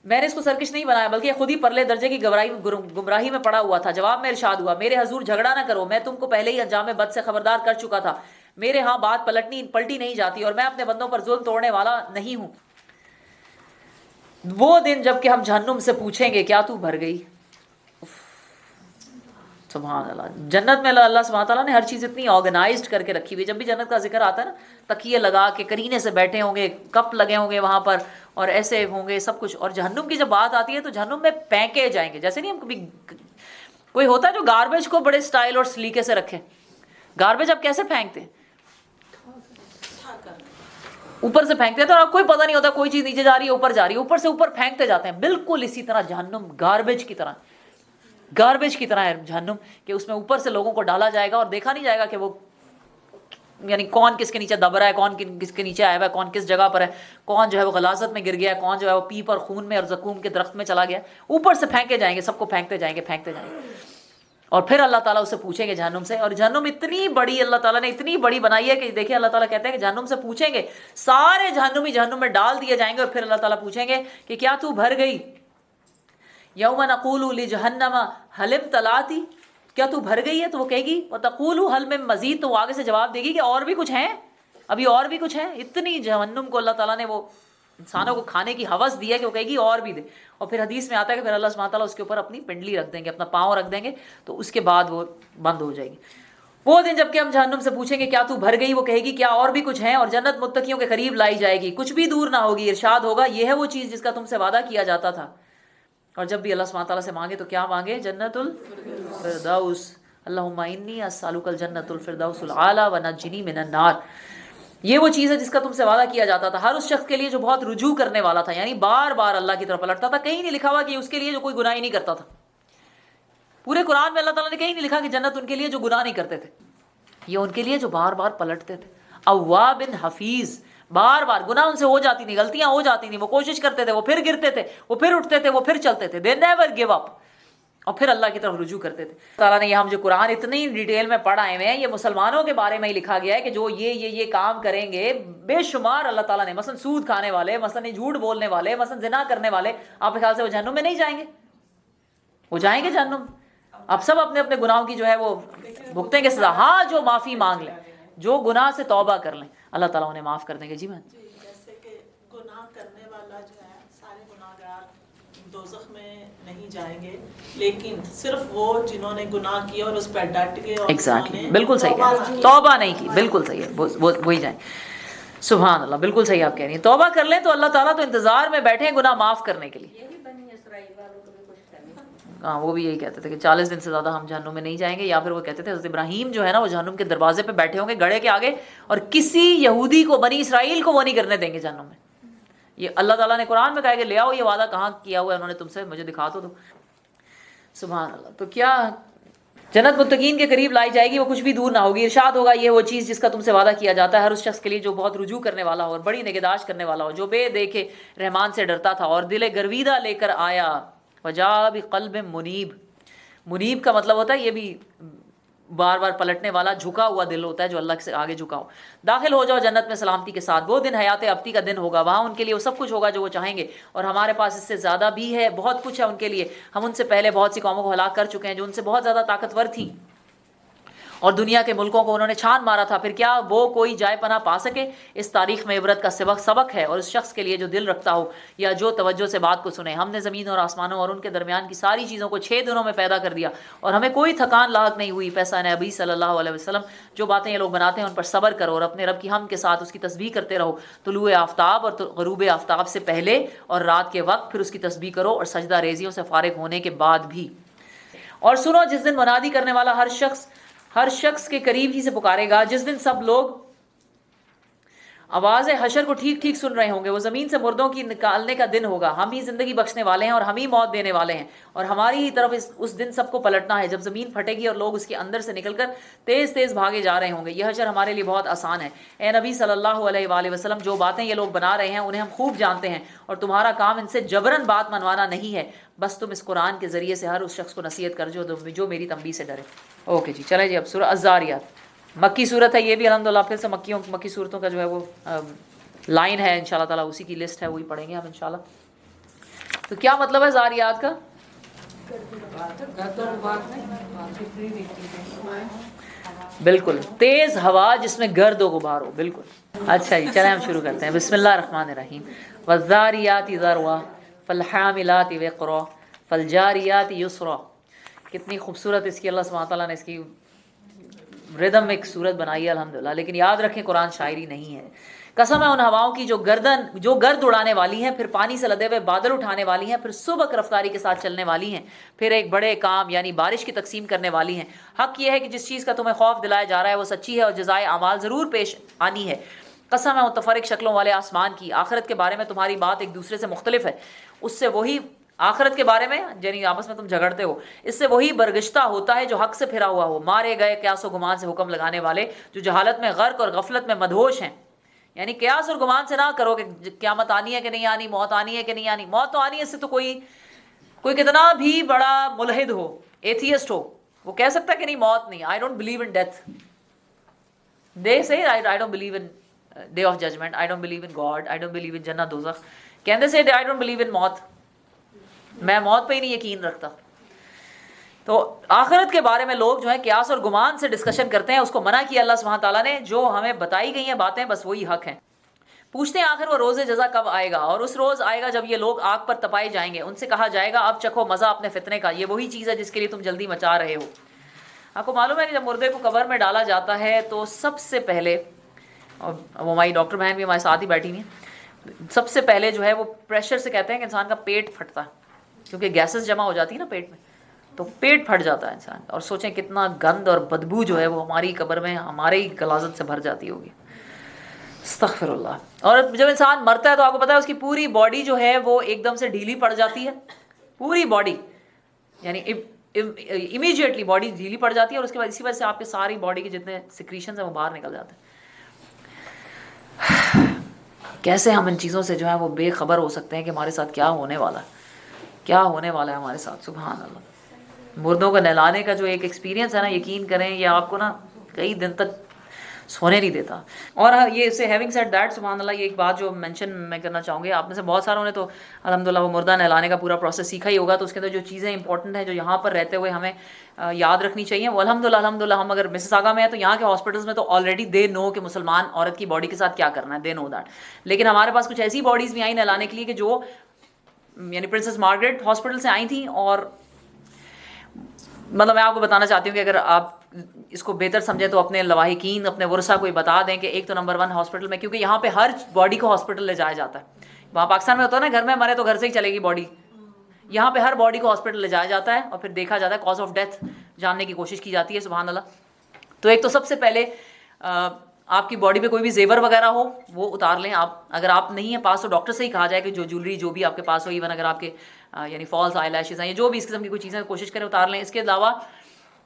میں نے اس کو سرکش نہیں بنایا بلکہ یہ خود ہی پرلے درجے کی گمراہی میں پڑا ہوا تھا. جواب میں ارشاد ہوا, میرے حضور جھگڑا نہ کرو, میں تم کو پہلے ہی انجام بد سے خبردار کر چکا تھا. میرے ہاں بات پلٹی نہیں جاتی, اور میں اپنے بندوں پر ظلم توڑنے والا نہیں ہوں. وہ دن جب کہ ہم جہنم سے پوچھیں گے کیا تو بھر گئی. سبحان اللہ. جنت میں اللہ سبحانہ تعالیٰ نے ہر چیز اتنی آرگنائزڈ کر کے رکھی ہوئی. جب بھی جنت کا ذکر آتا ہے نا, تکیے لگا کے کرینے سے بیٹھے ہوں گے, کپ لگے ہوں گے وہاں پر, اور ایسے ہوں گے سب کچھ. اور جہنم کی جب بات آتی ہے تو جہنم میں پھینکے جائیں گے. جیسے نہیں ہم کبھی کوئی ہوتا ہے جو گاربیج کو بڑے سٹائل اور سلیقے سے رکھے. گاربیج اب کیسے پھینکتے ہیں, اوپر سے پھینکتے ہیں, تو آپ کوئی پتہ نہیں ہوتا کوئی چیز نیچے جا رہی ہے اوپر جا رہی ہے, اوپر سے اوپر پھینکتے جاتے ہیں. بالکل اسی طرح جہنم گاربیج کی طرح ہے جہنم, کہ اس میں اوپر سے لوگوں کو ڈالا جائے گا اور دیکھا نہیں جائے گا کہ وہ یعنی کون کس کے نیچے دب رہا ہے, کون کس کے نیچے آیا ہوا ہے, کون کس جگہ پر ہے, کون جو ہے وہ غلاظت میں گر گیا ہے, کون جو ہے وہ پیپ اور خون میں اور زقوم کے درخت میں چلا گیا. اوپر سے پھینکے جائیں گے, سب کو پھینکتے جائیں گے. اور پھر اللہ تعالیٰ اسے پوچھیں گے جہنم سے, اور جہنم اتنی بڑی اللہ تعالیٰ نے اتنی بڑی بنائی ہے کہ دیکھیں اللہ تعالیٰ کہتے ہیں کہ جہنم سے پوچھیں گے, سارے جہنمی جہنم میں ڈال دیے جائیں گے, اور پھر اللہ تعالیٰ پوچھیں گے کہ کیا تو بھر گئی؟ یوم نقول لجہنم هل امتلأت, کیا تو بھر گئی ہے؟ تو وہ کہے گی وتقول هل من مزید, تو وہ آگے سے جواب دے گی کہ اور بھی کچھ ہیں, ابھی اور بھی کچھ ہیں. اتنی جہنم کو اللہ تعالیٰ نے وہ انسانوں کو کھانے کی ہوس دی ہے کہ وہ کہے گی اور بھی دے. اور پھر حدیث میں آتا ہے کہ پھر اللہ سبحانہ تعالیٰ اس کے اوپر اپنی پنڈلی رکھ دیں گے, اپنا پاؤں رکھ دیں گے, تو اس کے بعد وہ بند ہو جائے گی. وہ دن جب کہ ہم جہنم سے پوچھیں گے کیا تو بھر گئی, وہ کہے گی کیا اور بھی کچھ ہیں, اور جنت متقیوں کے قریب لائی جائے گی, کچھ بھی دور نہ ہوگی. ارشاد ہوگا یہ ہے وہ چیز جس کا تم سے وعدہ کیا جاتا تھا. اور جب بھی اللہ سبحانہ تعالیٰ سے مانگے تو کیا مانگے؟ جنت الفردوس. اللہم انی اسألک الجنت الفردوس الاعلی ونجنی من النار. یہ وہ چیز ہے جس کا تم سے وعدہ کیا جاتا تھا ہر اس شخص کے لیے جو بہت رجوع کرنے والا تھا, یعنی بار بار اللہ کی طرف پلٹتا تھا. کہیں نہیں لکھا ہوا کہ اس کے لیے جو کوئی گناہ ہی نہیں کرتا تھا. پورے قرآن میں اللہ تعالیٰ نے کہیں نہیں لکھا کہ جنت ان کے لیے جو گناہ نہیں کرتے تھے, یہ ان کے لیے جو بار بار پلٹتے تھے. اواب حفیظ, بار بار گناہ ان سے ہو جاتی تھی, غلطیاں ہو جاتی تھیں, وہ کوشش کرتے تھے, وہ پھر گرتے تھے, وہ پھر اٹھتے تھے, وہ پھر چلتے تھے. دے نیور گیو اپ, اور پھر اللہ کی طرف رجوع کرتے تھے. تعالیٰ نے یہ ہم جو قرآن اتنی ڈیٹیل میں پڑھ آئے ہوئے ہیں, یہ مسلمانوں کے بارے میں ہی لکھا گیا ہے کہ جو یہ کام کریں گے, بے شمار اللہ تعالیٰ نے, مثلا سود کھانے والے, مثلا جھوٹ بولنے والے, مثلا زنا کرنے والے, آپ کے خیال سے وہ جہنم میں نہیں جائیں گے؟ وہ جائیں گے جہنم. اب سب اپنے اپنے گناہوں کی جو ہے وہ بھگتیں گے سزا. ہاں جو معافی مانگ لیں, جو گناہ سے توبہ کر لیں, اللہ تعالیٰ انہیں معاف کر دیں گے. جی میں جیسے کہ گناہ کرنے والا جو ہے, سارے گناہگار دوزخ میں نہیں جائیں گے, لیکن صرف وہ جنہوں نے گناہ کیا اور اس پہ ڈٹ گئے, اور ایگزیکٹلی, بالکل صحیح ہے, توبہ نہیں کی, بالکل صحیح ہے, وہی جائیں. سبحان اللہ, بالکل صحیح آپ کہہ رہی ہیں. توبہ کر لیں تو اللہ تعالیٰ تو انتظار میں بیٹھے ہیں گناہ معاف کرنے کے لیے. ہاں, وہ بھی یہی کہتے تھے کہ 40 دن سے زیادہ ہم جہنم میں نہیں جائیں گے. یا پھر وہ کہتے تھے حضرت ابراہیم جو ہے نا, وہ جہنم کے دروازے پہ بیٹھے ہوں گے گڑھے کے آگے, اور کسی یہودی کو, بنی اسرائیل کو وہ نہیں کرنے دیں گے جہنم میں. یہ اللہ تعالیٰ نے قرآن میں کہا کہ لے آؤ یہ وعدہ کہاں کیا ہوا ہے انہوں نے تم سے, مجھے دکھا تو دو. سبحان اللہ. تو کیا جنت متقین کے قریب لائی جائے گی, وہ کچھ بھی دور نہ ہوگی. ارشاد ہوگا یہ وہ چیز جس کا تم سے وعدہ کیا جاتا ہے ہر اس شخص کے لیے جو بہت رجوع کرنے والا ہو اور بڑی نگہداشت کرنے والا ہو, جو بے دیکھے رحمان سے ڈرتا تھا اور دل گرویدہ لے کر آیا. وجاء بقلب منیب. منیب کا مطلب ہوتا ہے یہ بھی بار بار پلٹنے والا, جھکا ہوا دل ہوتا ہے جو اللہ سے آگے جھکا ہو. داخل ہو جاؤ جنت میں سلامتی کے ساتھ. وہ دن حیات ابدی کا دن ہوگا, وہاں ان کے لیے وہ سب کچھ ہوگا جو وہ چاہیں گے, اور ہمارے پاس اس سے زیادہ بھی ہے, بہت کچھ ہے ان کے لیے. ہم ان سے پہلے بہت سی قوموں کو ہلاک کر چکے ہیں جو ان سے بہت زیادہ طاقتور تھیں, اور دنیا کے ملکوں کو انہوں نے چھان مارا تھا. پھر کیا وہ کوئی جائے پناہ پا سکے؟ اس تاریخ میں عبرت کا سبق ہے, اور اس شخص کے لیے جو دل رکھتا ہو یا جو توجہ سے بات کو سنے. ہم نے زمین اور آسمانوں اور ان کے درمیان کی ساری چیزوں کو 6 دنوں میں پیدا کر دیا, اور ہمیں کوئی تھکان لاحق نہیں ہوئی. پیسہ نبی صلی اللہ علیہ وسلم, جو باتیں یہ لوگ بناتے ہیں ان پر صبر کرو, اور اپنے رب کی حمد کے ساتھ اس کی تسبیح کرتے رہو, طلوع آفتاب اور غروب آفتاب سے پہلے اور رات کے وقت, پھر اس کی تسبیح کرو, اور سجدہ ریزیوں سے فارغ ہونے کے بعد بھی. اور سنو, جس دن منادی کرنے والا ہر شخص کے قریب ہی سے پکارے گا, جس دن سب لوگ آواز حشر کو ٹھیک ٹھیک سن رہے ہوں گے. وہ زمین سے مردوں کی نکالنے کا دن ہوگا. ہم ہی زندگی بخشنے والے ہیں اور ہم ہی موت دینے والے ہیں, اور ہماری ہی طرف اس دن سب کو پلٹنا ہے, جب زمین پھٹے گی اور لوگ اس کے اندر سے نکل کر تیز تیز بھاگے جا رہے ہوں گے. یہ حشر ہمارے لیے بہت آسان ہے. اے نبی صلی اللہ علیہ وآلہ وسلم, جو باتیں یہ لوگ بنا رہے ہیں انہیں ہم خوب جانتے ہیں, اور تمہارا کام ان سے جبراً بات منوانا نہیں ہے, بس تم اس قرآن کے ذریعے سے ہر اس شخص کو نصیحت کر جو میری تنبیہ سے ڈرے. اوکے جی, چلے جی. اب سورہ الذاریات مکی صورت ہے, یہ بھی الحمدللہ پھر سے مکی صورتوں کا جو ہے وہ لائن ہے, انشاءاللہ تعالیٰ اسی کی لسٹ ہے, وہی پڑھیں گے ہم انشاءاللہ. تو کیا مطلب ہے ذاریات کا؟ بالکل, تیز ہوا جس میں گرد و غبار ہو. بالکل. اچھا جی, چلیں ہم شروع کرتے ہیں. بسم اللہ الرحمن الرحیم. والذاریات ذروا فالحاملات وقرا فالجاریات یسرا. کتنی خوبصورت اس کی اللہ سبحانہ تعالیٰ نے اس کی ردم ایک صورت بنائی ہے الحمدللہ. لیکن یاد رکھیں قرآن شاعری نہیں ہے. قسم ہے ان ہواؤں کی جو گرد اڑانے والی ہیں, پھر پانی سے لدے ہوئے بادل اٹھانے والی ہیں, پھر سبک رفتاری کے ساتھ چلنے والی ہیں, پھر ایک بڑے کام یعنی بارش کی تقسیم کرنے والی ہیں. حق یہ ہے کہ جس چیز کا تمہیں خوف دلایا جا رہا ہے وہ سچی ہے, اور جزائے اعمال ضرور پیش آنی ہے. قسم ہے متفرق شکلوں والے آسمان کی, آخرت کے بارے میں تمہاری بات ایک دوسرے سے مختلف ہے, اس سے وہی آخرت کے بارے میں یعنی آپس میں تم جھگڑتے ہو، اس سے وہی برگشتہ ہوتا ہے جو حق سے پھرا ہوا ہو، مارے گئے قیاس و گمان سے حکم لگانے والے جو جہالت میں غرق اور غفلت میں مدہوش ہیں. یعنی قیاس اور گمان سے نہ کرو کہ قیامت آنی ہے کہ نہیں آنی، موت آنی ہے کہ نہیں آنی. موت تو آنی ہے، اس سے تو کوئی کتنا بھی بڑا ملحد ہو، ایتھیسٹ ہو، وہ کہہ سکتا ہے کہ نہیں موت نہیں. I don't believe in death. They say I don't believe in day of judgment, I don't believe in God, I don't believe in جنت دوزخ. کہندے سے آئی ڈونٹ بلیو ان موت، میں موت پہ ہی نہیں یقین رکھتا. تو آخرت کے بارے میں لوگ جو ہے قیاس اور گمان سے ڈسکشن کرتے ہیں، اس کو منع کیا اللہ سبحانہ تعالیٰ نے. جو ہمیں بتائی گئی ہیں باتیں بس وہی حق ہیں. پوچھتے ہیں آخر وہ روز جزا کب آئے گا؟ اور اس روز آئے گا جب یہ لوگ آگ پر تپائے جائیں گے. ان سے کہا جائے گا اب چکھو مزہ اپنے فتنے کا، یہ وہی چیز ہے جس کے لیے تم جلدی مچا رہے ہو. آپ کو معلوم ہے کہ جب مردے کو قبر میں ڈالا جاتا ہے تو سب سے پہلے، اور وہ ہماری ڈاکٹر بہن بھی ہمارے ساتھ ہی بیٹھی ہوئی ہیں، سب سے پہلے جو ہے وہ پریشر سے کہتے ہیں کہ انسان کا پیٹ پھٹتا ہے، کیونکہ گیسز جمع ہو جاتی ہے نا پیٹ میں، تو پیٹ پھٹ جاتا ہے انسان. اور سوچیں کتنا گند اور بدبو جو ہے وہ ہماری قبر میں ہمارے ہی غلاظت سے بھر جاتی ہوگی. استغفر اللہ. اور جب انسان مرتا ہے تو آپ کو پتا ہے اس کی پوری باڈی جو ہے وہ ایک دم سے ڈھیلی پڑ جاتی ہے، پوری باڈی یعنی امیجیٹلی باڈی ڈھیلی پڑ جاتی ہے، اور اس کے بعد اسی وجہ سے آپ کے ساری باڈی کے جتنے سیکریشنز ہیں وہ باہر نکل جاتے ہیں. کیسے ہم ان چیزوں سے جو ہے وہ بے خبر ہو سکتے ہیں کہ ہمارے ساتھ کیا ہونے والا ہے، کیا ہونے والا ہے ہمارے ساتھ. سبحان اللہ. مردوں کو نہلانے کا جو ایک ایکسپیرینس ہے نا، یقین کریں یہ آپ کو نا کئی دن تک سونے نہیں دیتا. اور یہ اسے ہیونگ سیڈ دیٹ، سبحان اللہ، یہ ایک بات جو مینشن میں کرنا چاہوں گی، آپ میں سے بہت ساروں نے تو الحمدللہ وہ مردہ نہلانے کا پورا پروسیس سیکھا ہی ہوگا. تو اس کے اندر جو چیزیں امپورٹنٹ ہیں جو یہاں پر رہتے ہوئے ہمیں یاد رکھنی چاہیے، وہ الحمدللہ ہم اگر مسز آگا میں ہیں تو یہاں کے ہاسپٹلس میں تو آلریڈی دے نو کہ مسلمان عورت کی باڈی کے ساتھ کیا کرنا ہے، دے نو دیٹ. لیکن ہمارے پاس کچھ ایسی باڈیز بھی آئیں نہلانے کے لیے کہ جو یعنی پرنسس مارگریٹ ہاسپٹل سے آئی تھیں. اور مطلب میں آپ کو بتانا چاہتی ہوں کہ اگر آپ اس کو بہتر سمجھیں تو اپنے لواحقین، اپنے ورثہ کو یہ بتا دیں کہ ایک تو نمبر 1 ہاسپٹل میں، کیونکہ یہاں پہ ہر باڈی کو ہاسپٹل لے جایا جاتا ہے. وہاں پاکستان میں ہوتا ہے نا گھر میں مرے تو گھر سے ہی چلے گی باڈی، یہاں پہ ہر باڈی کو ہاسپٹل لے جایا جاتا ہے اور پھر دیکھا جاتا ہے، کاز آف ڈیتھ جاننے کی کوشش کی جاتی ہے. سبحان اللہ. تو ایک تو سب سے پہلے آپ کی باڈی پہ کوئی بھی زیور وغیرہ ہو وہ اتار لیں. آپ اگر آپ نہیں ہیں پاس تو ڈاکٹر سے ہی کہا جائے کہ جو جولری جو بھی آپ کے پاس ہو، ایون اگر آپ کے یعنی فالس آئی لیشز ہیں یا جو بھی اس قسم کی کوئی چیزیں کوشش کریں اتار لیں. اس کے علاوہ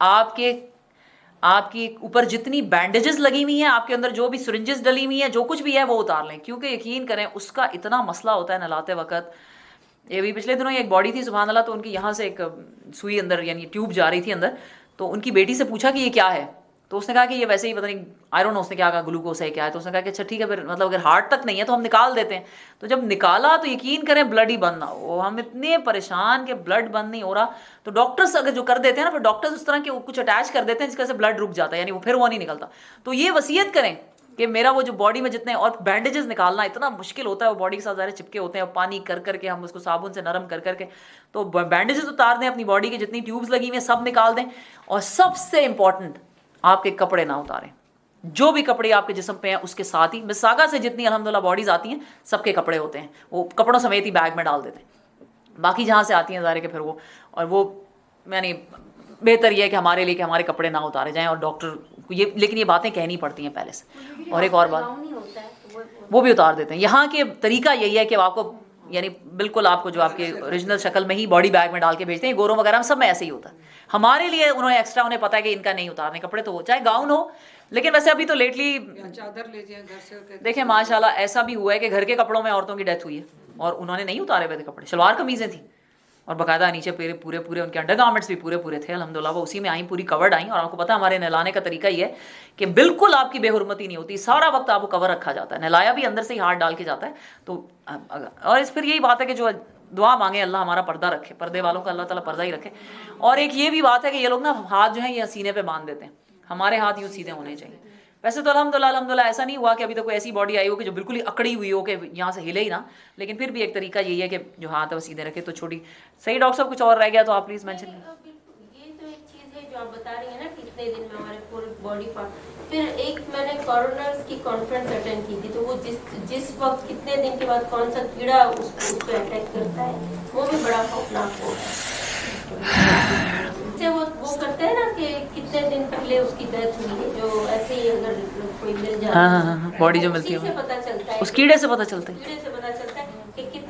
آپ کی اوپر جتنی بینڈیجز لگی ہوئی ہیں، آپ کے اندر جو بھی سرنجز ڈلی ہوئی ہیں، جو کچھ بھی ہے وہ اتار لیں. کیونکہ یقین کریں اس کا اتنا مسئلہ ہوتا ہے نہلاتے وقت. یہ بھی پچھلے دنوں ایک باڈی تھی سبحان اللہ، تو ان کی یہاں سے ایک سوئی اندر یعنی ٹیوب جا رہی تھی اندر. تو ان کی بیٹی سے پوچھا کہ یہ کیا ہے، تو اس نے کہا کہ یہ ویسے ہی پتہ نہیں آئی ڈونٹ نو اس نے کیا کہا، گلوکوز ہے کیا ہے. تو اس نے کہا کہ اچھا ٹھیک ہے پھر مطلب اگر ہارٹ تک نہیں ہے تو ہم نکال دیتے ہیں. تو جب نکالا تو یقین کریں بلڈ ہی بند نہ ہو. ہم اتنے پریشان کہ بلڈ بند نہیں ہو رہا. تو ڈاکٹرز اگر جو کر دیتے ہیں نا، پھر ڈاکٹرز اس طرح کے کچھ اٹیچ کر دیتے ہیں جس کی وجہ سے بلڈ رک جاتا ہے، یعنی وہ پھر وہ نہیں نکلتا. تو یہ وصیت کریں کہ میرا وہ جو باڈی میں جتنے، اور بینڈیجز نکالنا اتنا مشکل ہوتا ہے، وہ باڈی کے ساتھ ظاہر چپکے ہوتے ہیں، اور پانی کر کر کے ہم اس کو صابن سے نرم کر کر کے تو بینڈیجز اتار دیں. اپنی باڈی کی جتنی ٹیوبز لگی ہوئی ہیں سب نکال دیں. اور سب سے امپورٹنٹ آپ کے کپڑے نہ اتاریں. جو بھی کپڑے آپ کے جسم پہ ہیں اس کے ساتھ ہی مساگا سے جتنی الحمدللہ باڈیز آتی ہیں سب کے کپڑے ہوتے ہیں، وہ کپڑوں سمیت ہی بیگ میں ڈال دیتے ہیں. باقی جہاں سے آتی ہیں ظاہر ہے کہ پھر وہ، اور وہ یعنی بہتر یہ ہے کہ ہمارے لیے کہ ہمارے کپڑے نہ اتارے جائیں. اور ڈاکٹر کو یہ، لیکن یہ باتیں کہنی پڑتی ہیں پہلے سے. اور ایک اور بات وہ بھی اتار دیتے ہیں. یہاں کے طریقہ یہی ہے کہ آپ کو یعنی بالکل آپ کو جو آپ کے اوریجنل شکل میں ہی باڈی بیگ میں ڈال کے بھیجتے ہیں. گوروں وغیرہ میں سب میں ایسے ہی ہوتا ہے. ہمارے لیے انہوں نے ایکسٹرا، انہیں پتا ہے کہ ان کا نہیں اتارنے کپڑے، تو چاہے گاؤن ہو. لیکن ویسے ابھی تو لیٹلی چادر لے جائیں گھر سے. دیکھیں ماشاء اللہ ایسا بھی ہوا ہے کہ گھر کے کپڑوں میں عورتوں کی ڈیتھ ہوئی ہے اور انہوں نے نہیں اتارے ہوئے تھے کپڑے، شلوار قمیضیں تھیں اور باقاعدہ نیچے پورے ان کے انڈر گارمنٹس بھی پورے تھے الحمدللہ. وہ اسی میں آئیں، پوری کورڈ آئیں. اور آپ کو پتہ ہے ہمارے نہلانے کا طریقہ یہ ہے کہ بالکل آپ کی بے حرمتی نہیں ہوتی، سارا وقت آپ کو کور رکھا جاتا ہے. نہلایا بھی اندر سے ہی ہاتھ ڈال کے جاتا ہے. تو اور پھر یہی بات ہے کہ جو دعا مانگے اللہ ہمارا پردہ رکھے، پردے والوں کا اللہ تعالیٰ پردہ ہی رکھے. اور ایک یہ بھی بات ہے کہ یہ لوگ نا ہاتھ جو ہیں یہ سینے پہ باندھ دیتے ہیں. ہمارے ہاتھ یوں سیدھے ہونے چاہیے. ویسے تو الحمدللہ ایسا نہیں ہوا کہ ابھی تک کوئی ایسی باڈی آئی ہو کہ جو بالکل ہی اکڑی ہوئی ہو کہ یہاں سے ہلے ہی نہ. لیکن پھر بھی ایک طریقہ یہی ہے کہ جو ہاتھ ہے وہ سیدھے رکھے. تو چھوٹی صحیح ڈاکٹر صاحب کچھ اور رہ گیا تو آپ پلیز مینشن کریں. یہ تو ایک چیز ہے جو آپ بتا رہی ہیں نا کہ اتنے دن میں ہمارے پورے باڈی پارٹ. پھر ایک میں نے کورونرز کی کانفرنس اٹینڈ کی تھی، تو وہ جس وقت کتنے دن کے بعد کون سا کیڑا اس پہ اٹیک کرتا ہے وہ بھی بڑا خوفناک ہوگا. وہ کرتے ہیں نا کہ کتنے دن پہلے اس کی ڈیتھ ہوئی ہے، جو ایسے ہی اگر کوئی مل جائے ہاں باڈی جو ملتی ہے پتہ چلتا ہے، اس کیڑے سے پتہ چلتا ہے. کیڑے سے پتہ چلتا ہے کہ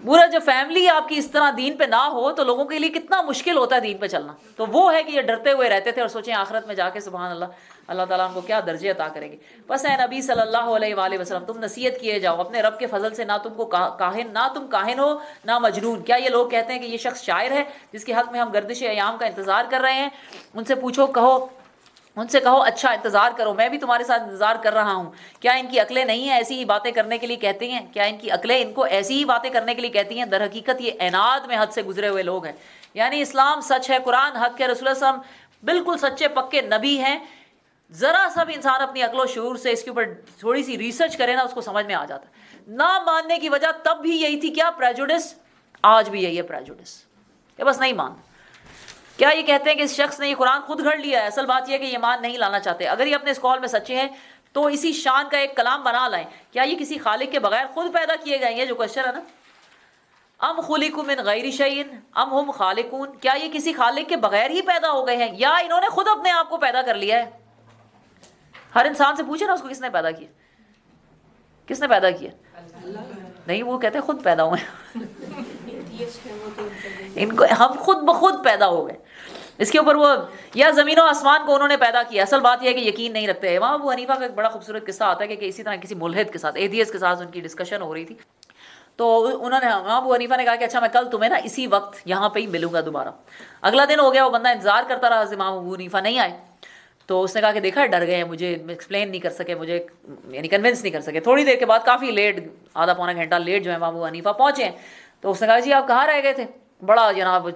پورا جو فیملی آپ کی اس طرح دین پہ نہ ہو تو لوگوں کے لیے کتنا مشکل ہوتا ہے دین پہ چلنا. تو وہ ہے کہ یہ ڈرتے ہوئے رہتے تھے اور سوچیں آخرت میں جا کے سبحان اللہ تعالیٰ ان کو کیا درجے عطا کریں گے. بس اے نبی صلی اللہ علیہ وآلہ وسلم تم نصیحت کیے جاؤ اپنے رب کے فضل سے، نہ تم کو کاہن ہو نہ مجنون. کیا یہ لوگ کہتے ہیں کہ یہ شخص شاعر ہے جس کے حق میں ہم گردش ایام کا انتظار کر رہے ہیں؟ ان سے کہو اچھا انتظار کرو، میں بھی تمہارے ساتھ انتظار کر رہا ہوں. کیا ان کی عقلیں نہیں ہیں ایسی ہی باتیں کرنے کے لیے کہتی ہیں؟ کیا ان کی عقلیں ان کو ایسی ہی باتیں کرنے کے لیے کہتی ہیں؟ در حقیقت یہ عناد میں حد سے گزرے ہوئے لوگ ہیں. یعنی اسلام سچ ہے، قرآن حق ہے، رسول اللہ صلی اللہ علیہ وسلم بالکل سچے پکے نبی ہیں. ذرا سا بھی انسان اپنی عقل و شعور سے اس کے اوپر تھوڑی سی ریسرچ کرے نا، اس کو سمجھ میں آ جاتا ہے. نہ ماننے کی وجہ تب بھی یہی تھی، کیا پریجوڈس، آج بھی یہی ہے پریجوڈس، کہ بس نہیں مان. کیا یہ کہتے ہیں کہ اس شخص نے یہ قرآن خود گھڑ لیا ہے؟ اصل بات یہ ہے کہ یہ ایمان نہیں لانا چاہتے. اگر یہ اپنے اس قول میں سچے ہیں تو اسی شان کا ایک کلام بنا لائیں. کیا یہ کسی خالق کے بغیر خود پیدا کیے گئے ہیں؟ جو کوشچن ہے نا، ام خلقوا من غیر شیء ام ہم خالقون، کیا یہ کسی خالق کے بغیر ہی پیدا ہو گئے ہیں یا انہوں نے خود اپنے آپ کو پیدا کر لیا ہے؟ ہر انسان سے پوچھے نا اس کو کس نے پیدا کیا، کس نے پیدا کیا؟ نہیں، وہ کہتے ہیں خود پیدا ہوئے ان کو، ہم خود بخود پیدا ہو گئے. اس کے اوپر وہ یا زمین و آسمان کو انہوں نے پیدا کیا. اصل بات یہ ہے کہ یقین نہیں رکھتے. امام ابو حنیفہ کا ایک بڑا خوبصورت قصہ آتا ہے کہ اسی طرح کسی ملحد کے ساتھ، ایتھیسٹ کے ساتھ ان کی ڈسکشن ہو رہی تھی. تو انہوں نے، امام ابو حنیفہ نے کہا کہ اچھا میں کل تمہیں نا اسی وقت یہاں پہ ہی ملوں گا دوبارہ. اگلا دن ہو گیا، وہ بندہ انتظار کرتا رہا، امام ابو حنیفہ نہیں آئے. تو اس نے کہا کہ دیکھا ڈر گئے ہیں، مجھے ایکسپلین نہیں کر سکے، مجھے یعنی کنونس نہیں کر سکے. تھوڑی دیر کے بعد کافی لیٹ، آدھا پونا گھنٹہ لیٹ جو ہے امام ابو حنیفہ پہنچے ہیں. تو اس نے کہا جی آپ کہاں رہ گئے تھے؟ بڑا جناب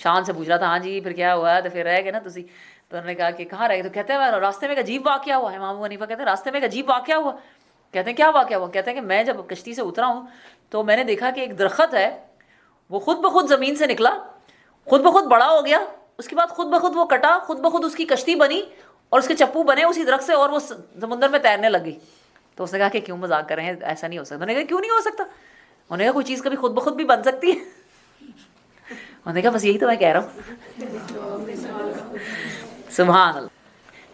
شان سے پوچھ رہا تھا. ہاں جی پھر کیا ہوا؟ تو پھر رہ گئے نا تسی. تو انہوں نے کہا کہ کہاں رہ گئے؟ تو کہتے ہیں راستے میں ایک عجیب واقعہ ہوا. امام ابو حنیفہ کہتے ہیں راستے میں ایک عجیب واقعہ ہوا. کہتے ہیں کیا واقعہ ہوا؟ کہتے ہیں کہ میں جب کشتی سے اترا ہوں تو میں نے دیکھا کہ ایک درخت ہے، وہ خود بخود زمین سے نکلا، خود بخود بڑا ہو گیا، اس کے بعد خود بخود وہ کٹا، خود بخود اس کی کشتی بنی اور اس کے چپو بنے اسی درخت سے، اور وہ سمندر میں تیرنے لگ گئی. تو اس نے کہا کہ کیوں مذاق کر رہے ہیں، ایسا نہیں ہو سکتا. انہوں نے کہا کیوں نہیں ہو سکتا؟ انہوں نے کہا کوئی چیز کبھی خود بخود بھی بن سکتی ہے. انہوں نے کہا بس یہی تو میں کہہ رہا ہوں. سبحان اللہ.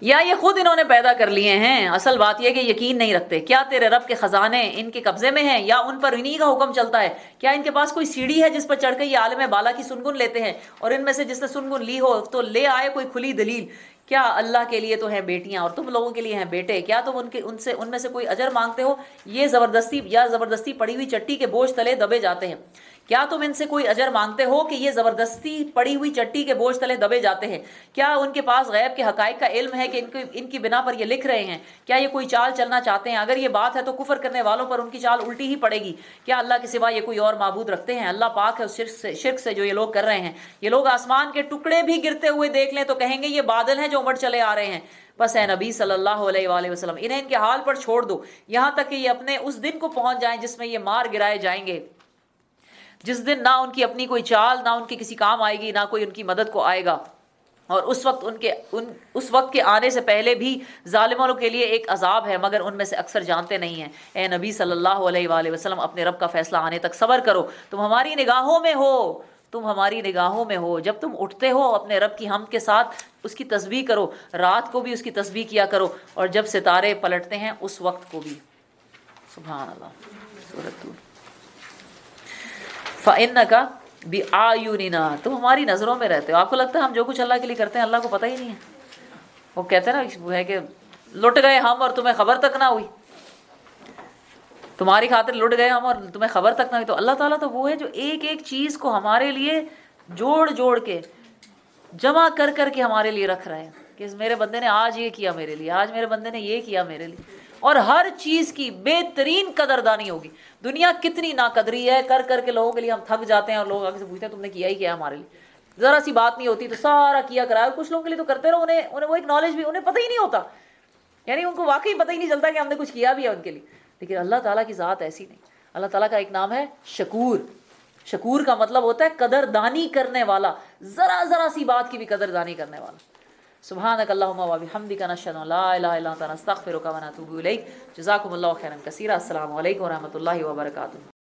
یا یہ خود انہوں نے پیدا کر لیے ہیں. اصل بات یہ کہ یقین نہیں رکھتے. کیا تیرے رب کے خزانے ان کے قبضے میں ہیں یا ان پر انہی کا حکم چلتا ہے؟ کیا ان کے پاس کوئی سیڑھی ہے جس پر چڑھ کے یہ عالم بالا کی سنگن لیتے ہیں؟ اور ان میں سے جس نے سنگن لی ہو تو لے آئے کوئی کھلی دلیل. کیا اللہ کے لیے تو ہیں بیٹیاں اور تم لوگوں کے لیے ہیں بیٹے؟ کیا تم ان میں سے کوئی اجر مانگتے ہو؟ یہ زبردستی پڑی ہوئی چٹی کے بوجھ تلے دبے جاتے ہیں. کیا تم ان سے کوئی اجر مانگتے ہو کہ یہ زبردستی پڑی ہوئی چٹی کے بوجھ تلے دبے جاتے ہیں؟ کیا ان کے پاس غیب کے حقائق کا علم ہے کہ ان کی بنا پر یہ لکھ رہے ہیں؟ کیا یہ کوئی چال چلنا چاہتے ہیں؟ اگر یہ بات ہے تو کفر کرنے والوں پر ان کی چال الٹی ہی پڑے گی. کیا اللہ کے سوا یہ کوئی اور معبود رکھتے ہیں؟ اللہ پاک ہے اس شرک سے جو یہ لوگ کر رہے ہیں. یہ لوگ آسمان کے ٹکڑے بھی گرتے ہوئے دیکھ لیں تو کہیں گے یہ بادل ہیں جو امڑ چلے آ رہے ہیں. بس اے نبی صلی اللہ علیہ وآلہ وسلم انہیں ان کے حال پر چھوڑ دو یہاں تک کہ یہ اپنے اس دن کو پہنچ جائیں جس میں یہ مار گرائے جائیں گے، جس دن نہ ان کی اپنی کوئی چال، نہ ان کی کسی کام آئے گی، نہ کوئی ان کی مدد کو آئے گا. اور اس وقت کے آنے سے پہلے بھی ظالموں کے لیے ایک عذاب ہے مگر ان میں سے اکثر جانتے نہیں ہیں. اے نبی صلی اللہ علیہ وآلہ وسلم اپنے رب کا فیصلہ آنے تک صبر کرو. تم ہماری نگاہوں میں ہو. جب تم اٹھتے ہو اپنے رب کی حمد کے ساتھ اس کی تسبیح کرو، رات کو بھی اس کی تسبیح کیا کرو، اور جب ستارے پلٹتے ہیں اس وقت کو بھی. سبحان اللہ. سورۃ طور. فَإِنَّكَ بِأَعْيُنِنَا، تم ہماری نظروں میں رہتے ہو. آپ کو لگتا ہے ہم جو کچھ اللہ کے لیے کرتے ہیں اللہ کو پتہ ہی نہیں ہے؟ وہ کہتے ہیں نا وہ ہے کہ لٹ گئے ہم اور تمہیں خبر تک نہ ہوئی، تمہاری خاطر لٹ گئے ہم اور تمہیں خبر تک نہ ہوئی. تو اللہ تعالیٰ تو وہ ہے جو ایک ایک چیز کو ہمارے لیے جوڑ کے جمع کر کے ہمارے لیے رکھ رہے ہیں کہ میرے بندے نے آج یہ کیا میرے لیے، آج میرے بندے نے یہ کیا میرے لیے. اور ہر چیز کی بہترین قدردانی ہوگی. دنیا کتنی ناقدری ہے، کر کے لوگوں کے لیے ہم تھک جاتے ہیں اور لوگ آگے سے پوچھتے ہیں تم نے کیا ہی کیا ہمارے لیے. ذرا سی بات نہیں ہوتی تو سارا کیا کرا. اور کچھ لوگوں کے لیے تو کرتے رہو، انہیں وہ ایک نالج بھی انہیں پتہ ہی نہیں ہوتا، یعنی ان کو واقعی پتہ ہی نہیں چلتا کہ ہم نے کچھ کیا بھی ہے ان کے لیے. لیکن اللہ تعالیٰ کی ذات ایسی نہیں. اللہ تعالیٰ کا ایک نام ہے شکور. شکور کا مطلب ہوتا ہے قدردانی کرنے والا، ذرا سی بات کی بھی قدردانی کرنے والا. سبحانک اللہم و بحمدک نشہد ان لا الہ الا انت نستغفرک و نتوب الیک. جزاکم اللہ خیرا کثیرا. السلام علیکم و رحمۃ اللہ وبرکاتہ.